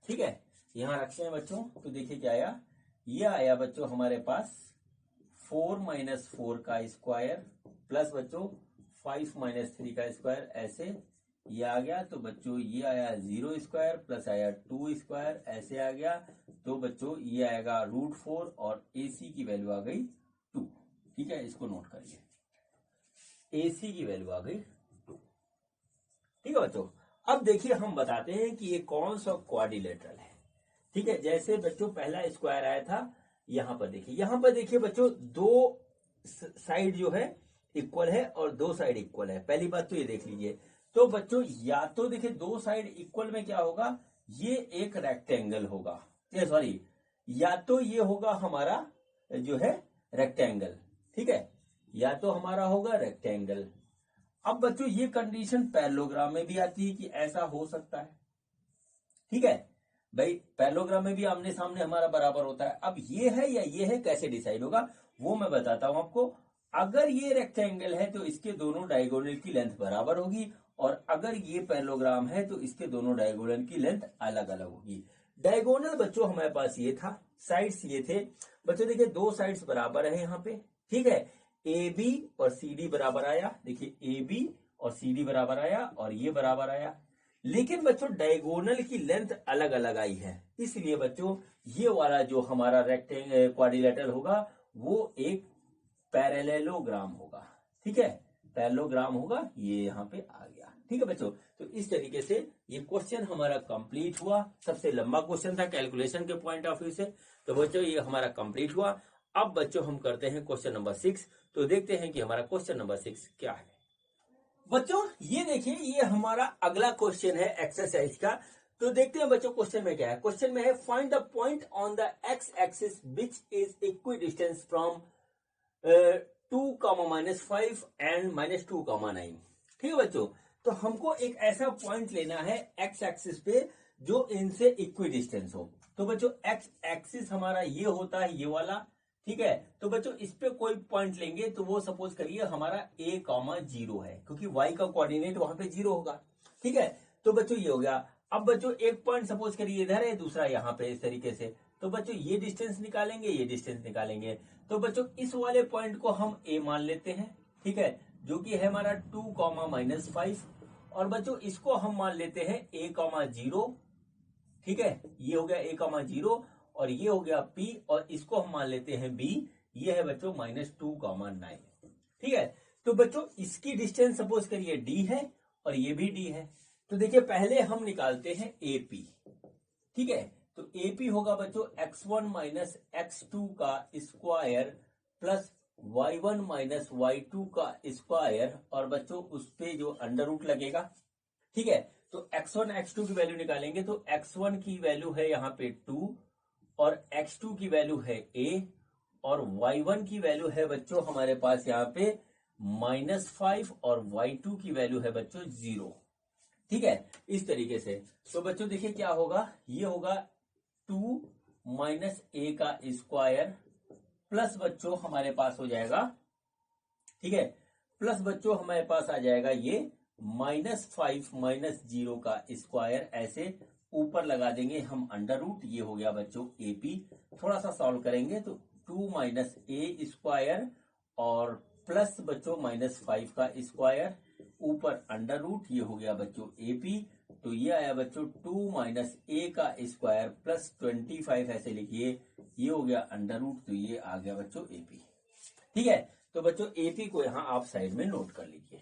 ठीक है, यहां रखते हैं बच्चों, तो देखिए क्या आया, ये आया बच्चों हमारे पास 4 माइनस 4 का स्क्वायर प्लस बच्चों 5 माइनस 3 का स्क्वायर, ऐसे ये आ गया। तो बच्चों ये आया 0 स्क्वायर प्लस आया 2 स्क्वायर, ऐसे आ गया। तो बच्चों ये आएगा √4 और AC की वैल्यू आ गई 2। ठीक है, इसको नोट करिए, AC की वैल्यू आ गई 2। ठीक है बच्चों, अब देखिए हम बताते हैं कि ये कौन सा क्वाड्रिलेटरल है। ठीक है, जैसे बच्चों पहला स्क्वायर आया था, यहां पर देखिए बच्चों, दो साइड जो है इक्वल है और दो साइड इक्वल है। पहली बात तो ये देख लीजिए। तो बच्चों या तो देखिए दो साइड इक्वल में क्या होगा, ये एक रेक्टेंगल होगा, सॉरी, या तो ये होगा हमारा जो है रेक्टेंगल। ठीक है, या तो हमारा होगा रेक्टेंगल। अब बच्चों ये कंडीशन पैरेललोग्राम में भी आती है कि ऐसा हो सकता है। ठीक है भाई, पैरेललोग्राम में भी आमने सामने हमारा बराबर होता है। अब ये है या ये है, कैसे डिसाइड होगा वो मैं बताता हूं आपको। अगर ये रेक्टेंगल है तो इसके दोनों डायगोनल की लेंथ बराबर होगी, और अगर ये पैरेललोग्राम है तो इसके दोनों डायगोनल की लेंथ अलग अलग होगी। डायगोनल बच्चों हमारे पास ये था, साइड्स ये थे बच्चों। देखिए दो साइड्स बराबर है यहाँ पे। ठीक है, AB और CD बराबर आया, देखिए AB और CD बराबर आया और ये बराबर आया। लेकिन बच्चों डायगोनल की लेंथ अलग अलग आई है, इसलिए बच्चों ये वाला जो हमारा रेक्टेंगल क्वाड्रिलेटरल होगा वो एक पैरेललोग्राम होगा। ठीक है, पैरेललोग्राम होगा, ये यहाँ पे आ गया। ठीक है बच्चों, तो इस तरीके से ये क्वेश्चन हमारा कंप्लीट हुआ। सबसे लंबा क्वेश्चन था कैलकुलेशन के पॉइंट ऑफ व्यू से, तो बच्चों ये हमारा कंप्लीट हुआ। अब बच्चों हम करते हैं क्वेश्चन नंबर 6। तो देखते हैं कि हमारा क्वेश्चन नंबर 6 क्या है। बच्चों ये देखिए, ये हमारा अगला क्वेश्चन है एक्सरसाइज का। तो देखते हैं बच्चों क्वेश्चन में क्या है। क्वेश्चन में है find the point on the x axis which is equi distance from 2, -5 and -2, 9। ठीक है बच्चों, तो हमको एक ऐसा पॉइंट लेना है एक्स एक्सिस पे जो इनसे इक्वी डिस्टेंस हो। तो बच्चों एक्स एक्सिस हमारा ये होता है, ये वाला। ठीक है, तो बच्चों इस पे कोई पॉइंट लेंगे तो वो सपोज करिए हमारा A,0 है, क्योंकि y का कोऑर्डिनेट वहां पे 0 होगा। ठीक है, तो बच्चों ये हो गया। अब बच्चों एक पॉइंट सपोज करिए इधर है, दूसरा यहाँ पे, इस तरीके से। तो बच्चों ये डिस्टेंस निकालेंगे, ये डिस्टेंस निकालेंगे। तो बच्चों इस वाले पॉइंट को हम A मान लेते हैं। ठीक है, जो कि है हमारा 2, -5, और बच्चों इसको हम मान लेते हैं A,0। ठीक है, ये हो गया A,0 और ये हो गया P, और इसको हम मान लेते हैं B। ये है बच्चों -2, 9। ठीक है, तो बच्चों इसकी डिस्टेंस सपोज करिए D है और ये भी D है। तो देखिए पहले हम निकालते हैं AP। ठीक है, तो AP होगा बच्चों x1 माइनस x2 का square plus y1 minus y2 का स्क्वायर, और बच्चों उस पे जो अंडर रूट लगेगा। ठीक है, तो x1 x2 की वैल्यू निकालेंगे, तो x1 की वैल्यू है यहाँ पे 2 और x2 की वैल्यू है A, और y1 की वैल्यू है बच्चों हमारे पास यहाँ पे -5 और y2 की वैल्यू है बच्चों 0। ठीक है, इस तरीके से। तो बच्चों देखिए क्या होगा, ये होगा 2 माइनस A का स्क्वायर प्लस बच्चों हमारे पास हो जाएगा, ठीक है, प्लस बच्चों हमारे पास आ जाएगा ये -5 -0 का स्क्वायर, ऐसे ऊपर लगा देंगे हम अंडर रूट। ये हो गया बच्चों AP। थोड़ा सा सॉल्व करेंगे तो 2 माइनस A स्क्वायर और प्लस बच्चों -5 का स्क्वायर, ऊपर अंडर रूट। ये हो गया बच्चों AP। तो ये आया बच्चों 2 माइनस A का स्क्वायर प्लस 25, ऐसे लिखिए। ये हो गया अंडर रूट, तो ये आ गया बच्चों AP। ठीक है, तो बच्चों AP को यहां आप साइड में नोट कर लीजिए।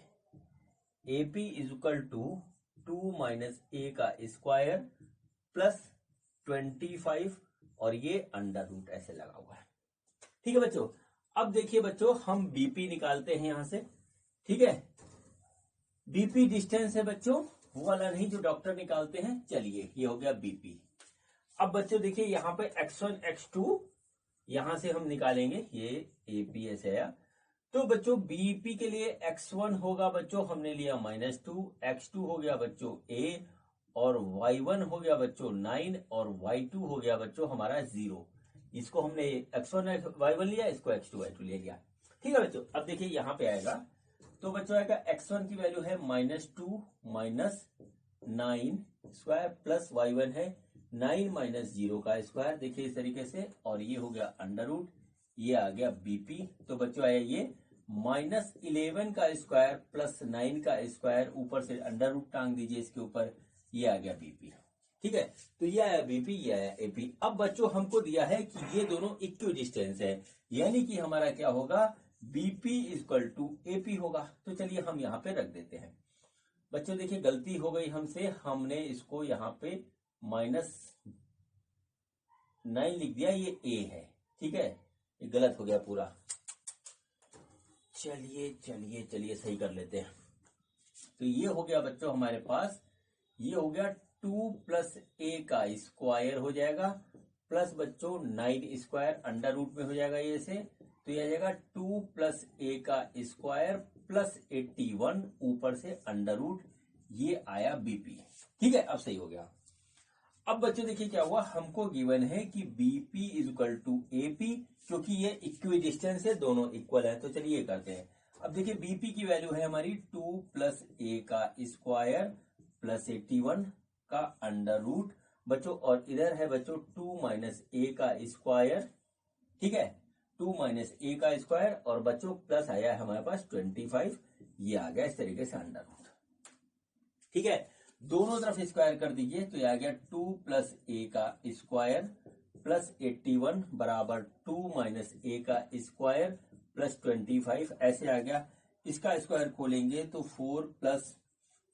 AP is equal to 2 minus A का स्क्वायर प्लस 25 और ये अंडर रूट ऐसे लगा हुआ है। ठीक है बच्चों, अब देखिए बच्चों हम BP निकालते हैं यहां से। ठीक है, BP डिस्टेंस है बच्चों, वो वाला नहीं जो डॉक्टर निकालते हैं। चलिए ये हो गया BP। अब बच्चों देखिए यहाँ पे x1 x2 यहां से हम निकालेंगे, ये AP ऐसे आया। तो बच्चों BP के लिए x1 होगा बच्चों, हमने लिया -2, x2 हो गया बच्चों A, और y1 हो गया बच्चों 9 और y2 हो गया बच्चों हमारा 0। इसको हमने x1 y1 लिया, इसको x2 y2 ले लिया। ठीक है बच्चों, अब देखिए यहाँ पे आएगा तो बच्चों आएगा x1 की वैल्यू है -2 माइनस 9 स्क्वायर प्लस y1 है 9 माइनस 0 का स्क्वायर। देखिए इस तरीके से, और ये हो गया अंडर रूट, ये आ गया बीपी। तो बच्चों आया ये -11 का स्क्वायर प्लस 9 का स्क्वायर, ऊपर से अंडर रूट टांग दीजिए इसके ऊपर, ये आ गया बीपी। ठीक है, तो ये आया बीपी, ये आया एपी। अब बच्चों हमको दिया है कि ये दोनों इक्वी डिस्टेंस है, यानी कि हमारा क्या होगा, बीपी इक्वल टू एपी होगा। तो चलिए हम यहाँ पे रख देते हैं। बच्चों देखिए गलती हो गई हमसे, हमने इसको यहाँ पे -9 लिख दिया, ये ए है। ठीक है, ये गलत हो गया पूरा। चलिए चलिए चलिए सही कर लेते हैं। तो ये हो गया बच्चों हमारे पास, ये हो गया 2 प्लस ए का स्क्वायर हो जाएगा, प्लस बच्चों 9 स्क्वायर अंडर रूट में हो जाएगा ये से, तो ये आ जाएगा 2 प्लस ए का स्क्वायर प्लस 81 ऊपर से अंडर रूट, ये आया बीपी। ठीक है, अब सही हो गया। अब बच्चों देखिए क्या हुआ, हमको गिवन है कि BP is equal to AP, क्योंकि ये इक्वी डिस्टेंस है, दोनों इक्वल है। तो चलिए ये करते हैं। अब देखिए बीपी की वैल्यू है हमारी 2 प्लस ए का स्क्वायर प्लस 81 का अंडर रूट बच्चों, और इधर है बच्चों 2 माइनस ए का स्क्वायर। ठीक है, 2 माइनस ए का स्क्वायर, और बच्चों प्लस आया है हमारे पास 25, ये आ गया इस तरीके से अंडर रूट। ठीक है, दोनों तरफ स्क्वायर कर दीजिए, तो ये आ गया 2 प्लस ए का स्क्वायर प्लस 81 बराबर 2 माइनस ए का स्क्वायर प्लस 25, ऐसे आ गया। इसका स्क्वायर खोलेंगे तो 4 प्लस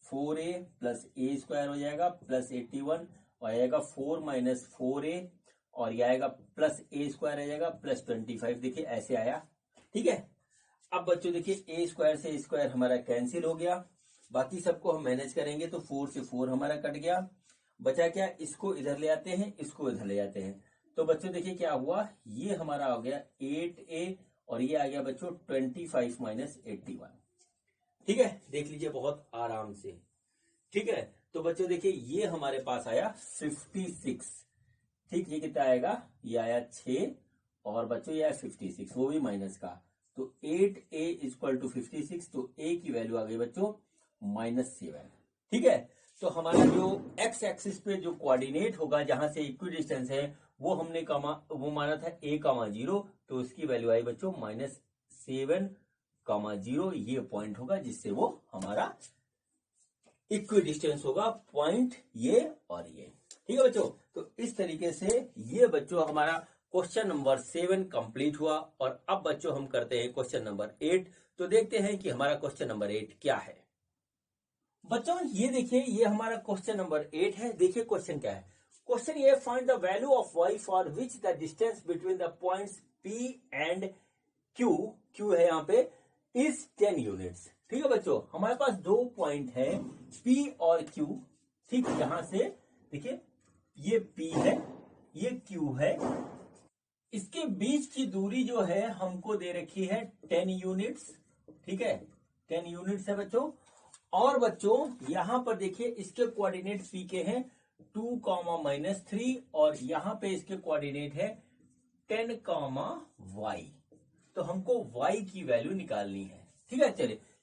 4a प्लस ए स्क्वायर हो जाएगा प्लस 81, और आएगा 4 माइनस 4a, और ये आएगा प्लस ए स्क्वायर आ जाएगा प्लस 25। देखिए ऐसे आया। ठीक है, अब बच्चों देखिए ए स्क्वायर से स्क्वायर हमारा कैंसिल हो गया, बाकी सबको हम मैनेज करेंगे तो 4 से 4 हमारा कट गया, बचा क्या, इसको इधर ले आते हैं, इसको इधर ले आते हैं। तो बच्चों देखिए क्या हुआ, ये हमारा हो गया 8a, और ये आ गया बच्चों 25 माइनस 81। ठीक है, देख लीजिए बहुत आराम से। ठीक है, तो बच्चों देखिए ये हमारे पास आया 56। ठीक, ये कितना आएगा, ये आया 6, और बच्चों ये आया 56, वो भी माइनस का। तो 8a इक्वल टू 56, तो a की वैल्यू आ गई बच्चों -7। ठीक है, तो हमारा जो एक्स एक्सिस पे जो कोऑर्डिनेट होगा, जहां से इक्वी डिस्टेंस है, वो हमने वो माना था a,0, तो उसकी वैल्यू आई बच्चों -7,0। ये पॉइंट होगा जिससे वो हमारा इक्वी डिस्टेंस होगा, पॉइंट ये और ये। ठीक है बच्चों, तो इस तरीके से ये बच्चों हमारा क्वेश्चन नंबर 7 कंप्लीट हुआ। और अब बच्चों हम करते हैं क्वेश्चन नंबर 8। तो देखते हैं कि हमारा क्वेश्चन नंबर 8 क्या है। बच्चों ये देखिए, ये हमारा क्वेश्चन नंबर 8 है। देखिए क्वेश्चन क्या है, क्वेश्चन ये, find the value of y for which the distance between the points P and Q, Q है यहाँ पे, इज 10 यूनिट्स। ठीक है बच्चों, हमारे पास दो पॉइंट है P और Q। ठीक, यहां से देखिए ये P है, ये Q है, इसके बीच की दूरी जो है हमको दे रखी है 10 यूनिट्स। ठीक है, 10 यूनिट्स है बच्चों। और बच्चों यहां पर देखिए इसके कोऑर्डिनेट P के हैं 2, -3, और यहां पे इसके कोऑर्डिनेट है 10, y। तो हमको y की वैल्यू निकालनी है। ठीक है,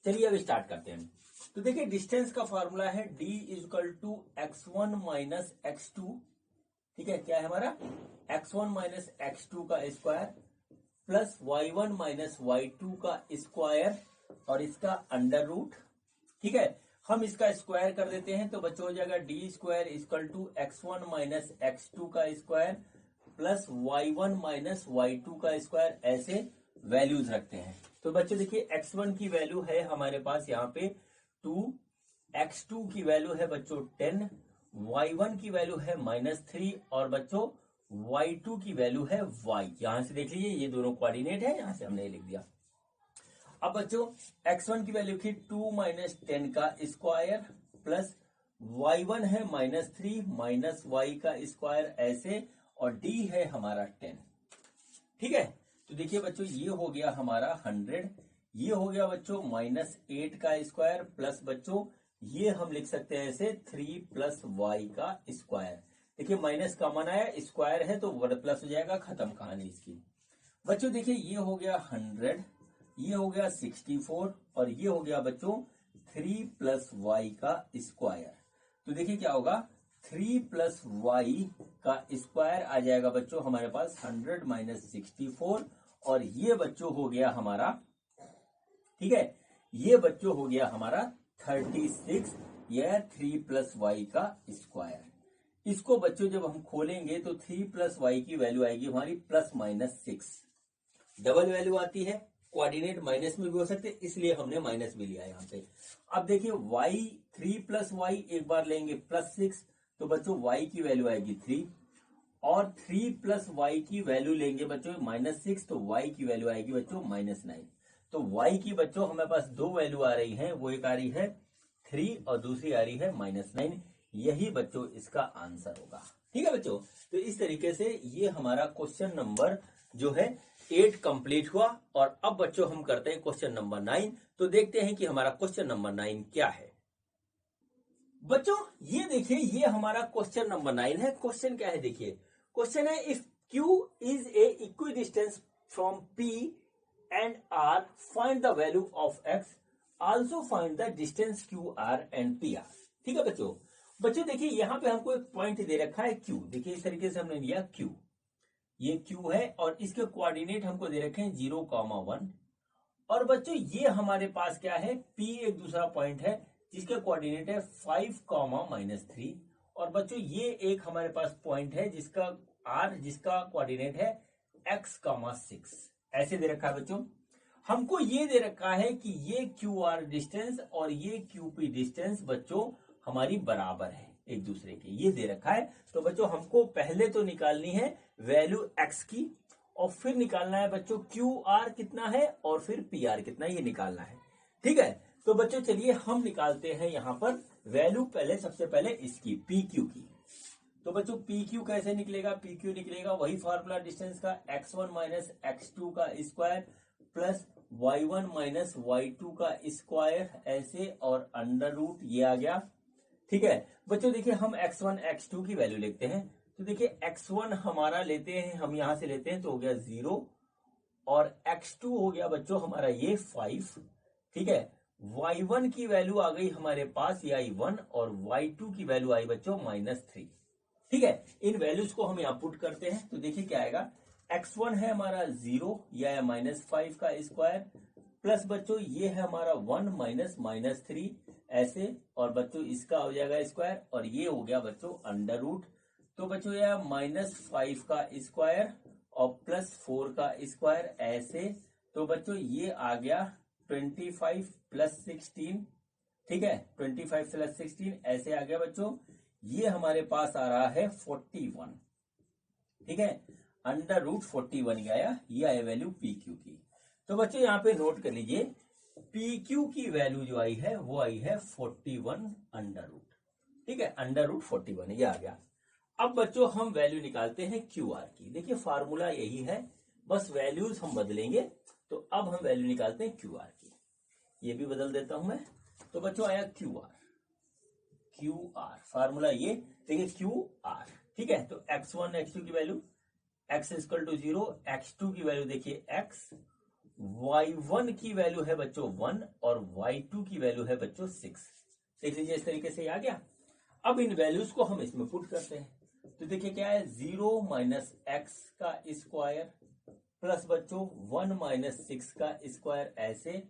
चलिए अब स्टार्ट करते हैं। तो देखिए डिस्टेंस का फॉर्मूला है d equal to x1 minus x2। ठीक है, क्या है हमारा, x1 माइनस x2 का square plus y1 minus y2 का स्क्वायर, और इसका अंडर रूट। ठीक है, हम इसका स्क्वायर कर देते हैं, तो बच्चों हो जाएगा D square equal to x1 minus x2 का square plus y1 minus y2 का स्क्वायर, ऐसे वैल्यूज रखते हैं। तो बच्चों देखिए x1 की वैल्यू है हमारे पास यहाँ पे 2, x2 की वैल्यू है बच्चों 10, y1 की वैल्यू है -3, और बच्चों y2 की वैल्यू है y। यहां से देख लीजिए ये दोनों कोऑर्डिनेट है, यहां से हमने लिख दिया। अब बच्चों x1 की वैल्यू थी 2 माइनस 10 का स्क्वायर प्लस y1 है -3 माइनस y का स्क्वायर, ऐसे, और d है हमारा 10। ठीक है, तो देखिए बच्चों ये हो गया हमारा 100, ये हो गया बच्चों -8 का स्क्वायर प्लस बच्चों ये हम लिख सकते हैं ऐसे 3 प्लस वाई का स्क्वायर। देखिए माइनस कॉमन आया, स्क्वायर है तो वर्ड प्लस हो जाएगा, खत्म कहानी इसकी। बच्चों देखिए ये हो गया 100, ये हो गया 64 और ये हो गया बच्चों 3 प्लस वाई का स्क्वायर। तो देखिए क्या होगा, 3 प्लस वाई का स्क्वायर आ जाएगा बच्चों हमारे पास 100 माइनस 64 और ये बच्चों हो गया हमारा, ठीक है, ये बच्चों हो गया हमारा 36, यह 3 प्लस वाई का स्क्वायर। इसको बच्चों जब हम खोलेंगे तो 3 प्लस वाई की वैल्यू आएगी हमारी प्लस माइनस 6, डबल वैल्यू आती है, कोऑर्डिनेट माइनस में भी हो सकते, इसलिए हमने माइनस भी लिया यहाँ पे। अब देखिए y 3 प्लस वाई एक बार लेंगे प्लस 6, तो बच्चों y की वैल्यू आएगी 3 और 3 प्लस वाई की वैल्यू लेंगे बच्चों माइनस 6, तो y की वैल्यू आएगी बच्चों माइनस 9। तो y की बच्चों हमारे पास दो वैल्यू आ रही है, वो एक आ रही है 3 और दूसरी आ रही है माइनस 9। यही बच्चों इसका आंसर होगा। ठीक है बच्चों, तो इस तरीके से ये हमारा क्वेश्चन नंबर जो है 8 कंप्लीट हुआ। और अब बच्चों हम करते हैं क्वेश्चन नंबर 9। तो देखते हैं कि हमारा क्वेश्चन नंबर 9 क्या है। बच्चों ये देखिए, ये हमारा क्वेश्चन नंबर 9 है। क्वेश्चन क्या है देखिए, क्वेश्चन है if Q is a equi distance from P and R, find the value of X, also find the distance QR and PR। ठीक है बच्चों, बच्चों देखिए यहाँ पे हमको एक पॉइंट दे रखा है Q। देखिए इस तरीके से हमने लिया Q, ये Q है और इसके कोऑर्डिनेट हमको दे रखे हैं 0,1। और बच्चों ये हमारे पास क्या है, P एक दूसरा पॉइंट है जिसके कोऑर्डिनेट है 5,-3। और बच्चों ये एक हमारे पास पॉइंट है जिसका R, जिसका कोऑर्डिनेट है x,6। ऐसे दे रखा है बच्चों। हमको ये दे रखा है कि ये QR डिस्टेंस और ये QP डिस्टेंस बच्चों हमारी बराबर है एक दूसरे के, ये दे रखा है। तो बच्चों हमको पहले तो निकालनी है वैल्यू x की और फिर निकालना है बच्चों QR कितना है और फिर PR कितना है, ये निकालना है। ठीक है, तो बच्चों चलिए हम निकालते हैं यहाँ पर वैल्यू पहले, सबसे पहले इसकी PQ की। तो बच्चों PQ कैसे निकलेगा, PQ निकलेगा वही फार्मूला डिस्टेंस का, x1 माइनस x2 का square plus y1 minus y2 का स्क्वायर, ऐसे और अंडर रूट, ये आ गया। ठीक है बच्चों, देखिए हम x1 x2 की वैल्यू लिखते हैं। तो देखिए x1 हमारा लेते हैं, हम यहां से लेते हैं तो हो गया 0 और x2 हो गया बच्चों हमारा ये 5। ठीक है, y1 की वैल्यू आ गई हमारे पास, ये आई 1 और y2 की वैल्यू आई बच्चों -3। ठीक है, इन वैल्यूज को हम यहाँ पुट करते हैं तो देखिए क्या आएगा, x1 है हमारा 0, यह है -5 का स्क्वायर प्लस बच्चों ये है हमारा 1 माइनस -3 ऐसे, और बच्चों इसका हो जाएगा स्क्वायर और ये हो गया बच्चों अंडर रूट। तो बच्चों यह -5 का स्क्वायर और +4 का स्क्वायर ऐसे। तो बच्चों ये आ गया 25 प्लस 16। ठीक है, 25 प्लस 16 ऐसे आ गया बच्चों। ये हमारे पास आ रहा है 41। ठीक है, अंडर रूट 41 आया, ये आया वैल्यू PQ की। तो बच्चों यहाँ पे नोट कर लीजिए, PQ की वैल्यू जो आई है वो आई है 41 अंडर रूट। ठीक है, अंडर रूट 41 ये आ गया। अब बच्चों हम वैल्यू निकालते हैं QR की। देखिए फार्मूला यही है, बस वैल्यूज हम बदलेंगे। तो अब हम वैल्यू निकालते हैं QR की, ये भी बदल देता हूं मैं। तो बच्चों आया QR फार्मूला ये, देखिए QR। ठीक है, तो x1 x2 की value x equal to 0, x2 की वैल्यू देखिए x, y1 की वैल्यू है बच्चों 1 और y2 की वैल्यू है बच्चों 6। देख लीजिए इस तरीके से आ गया। अब इन वैल्यूज को हम इसमें पुट करते हैं तो देखिए क्या है, 0 माइनस x का स्क्वायर प्लस बच्चों 1 माइनस 6 का स्क्वायर ऐसे,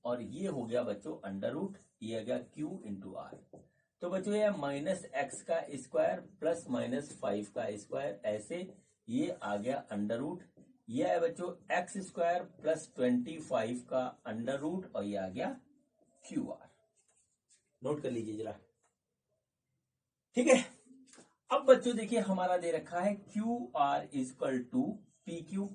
और ये हो गया बच्चों अंडर रूट, ये आ गया Q इंटू R। तो बच्चों ये -x का स्क्वायर प्लस -5 का स्क्वायर ऐसे, ये आ गया अंडर रूट, ये है बच्चों x स्क्वायर प्लस 25 का अंडर रूट और ये आ गया QR। नोट कर लीजिए जरा। ठीक है, अब बच्चों देखिए हमारा दे रखा है QR इक्वल टू PQ।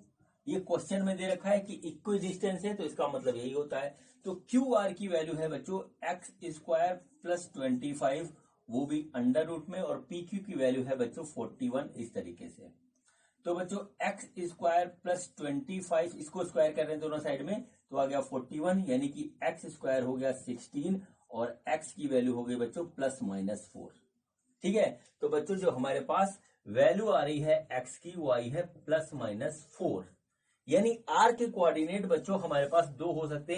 ये क्वेश्चन में दे रखा है कि इक्वी डिस्टेंस है तो इसका मतलब यही होता है। तो QR की वैल्यू है बच्चों x स्क्वायर प्लस 25, वो भी अंडर रूट में, और PQ की वैल्यू है बच्चों 41 इस तरीके से। तो बच्चों x स्क्वायर प्लस 25, इसको स्क्वायर कर रहे हैं दोनों साइड में, तो आ गया 41, यानी कि x स्क्वायर हो गया 16 और x की वैल्यू हो गई बच्चों ±4। ठीक है, तो बच्चों जो हमारे पास वैल्यू आ रही है x की वो आई है ±4, यानी r के कोऑर्डिनेट बच्चों हमारे पास दो हो सकते हैं।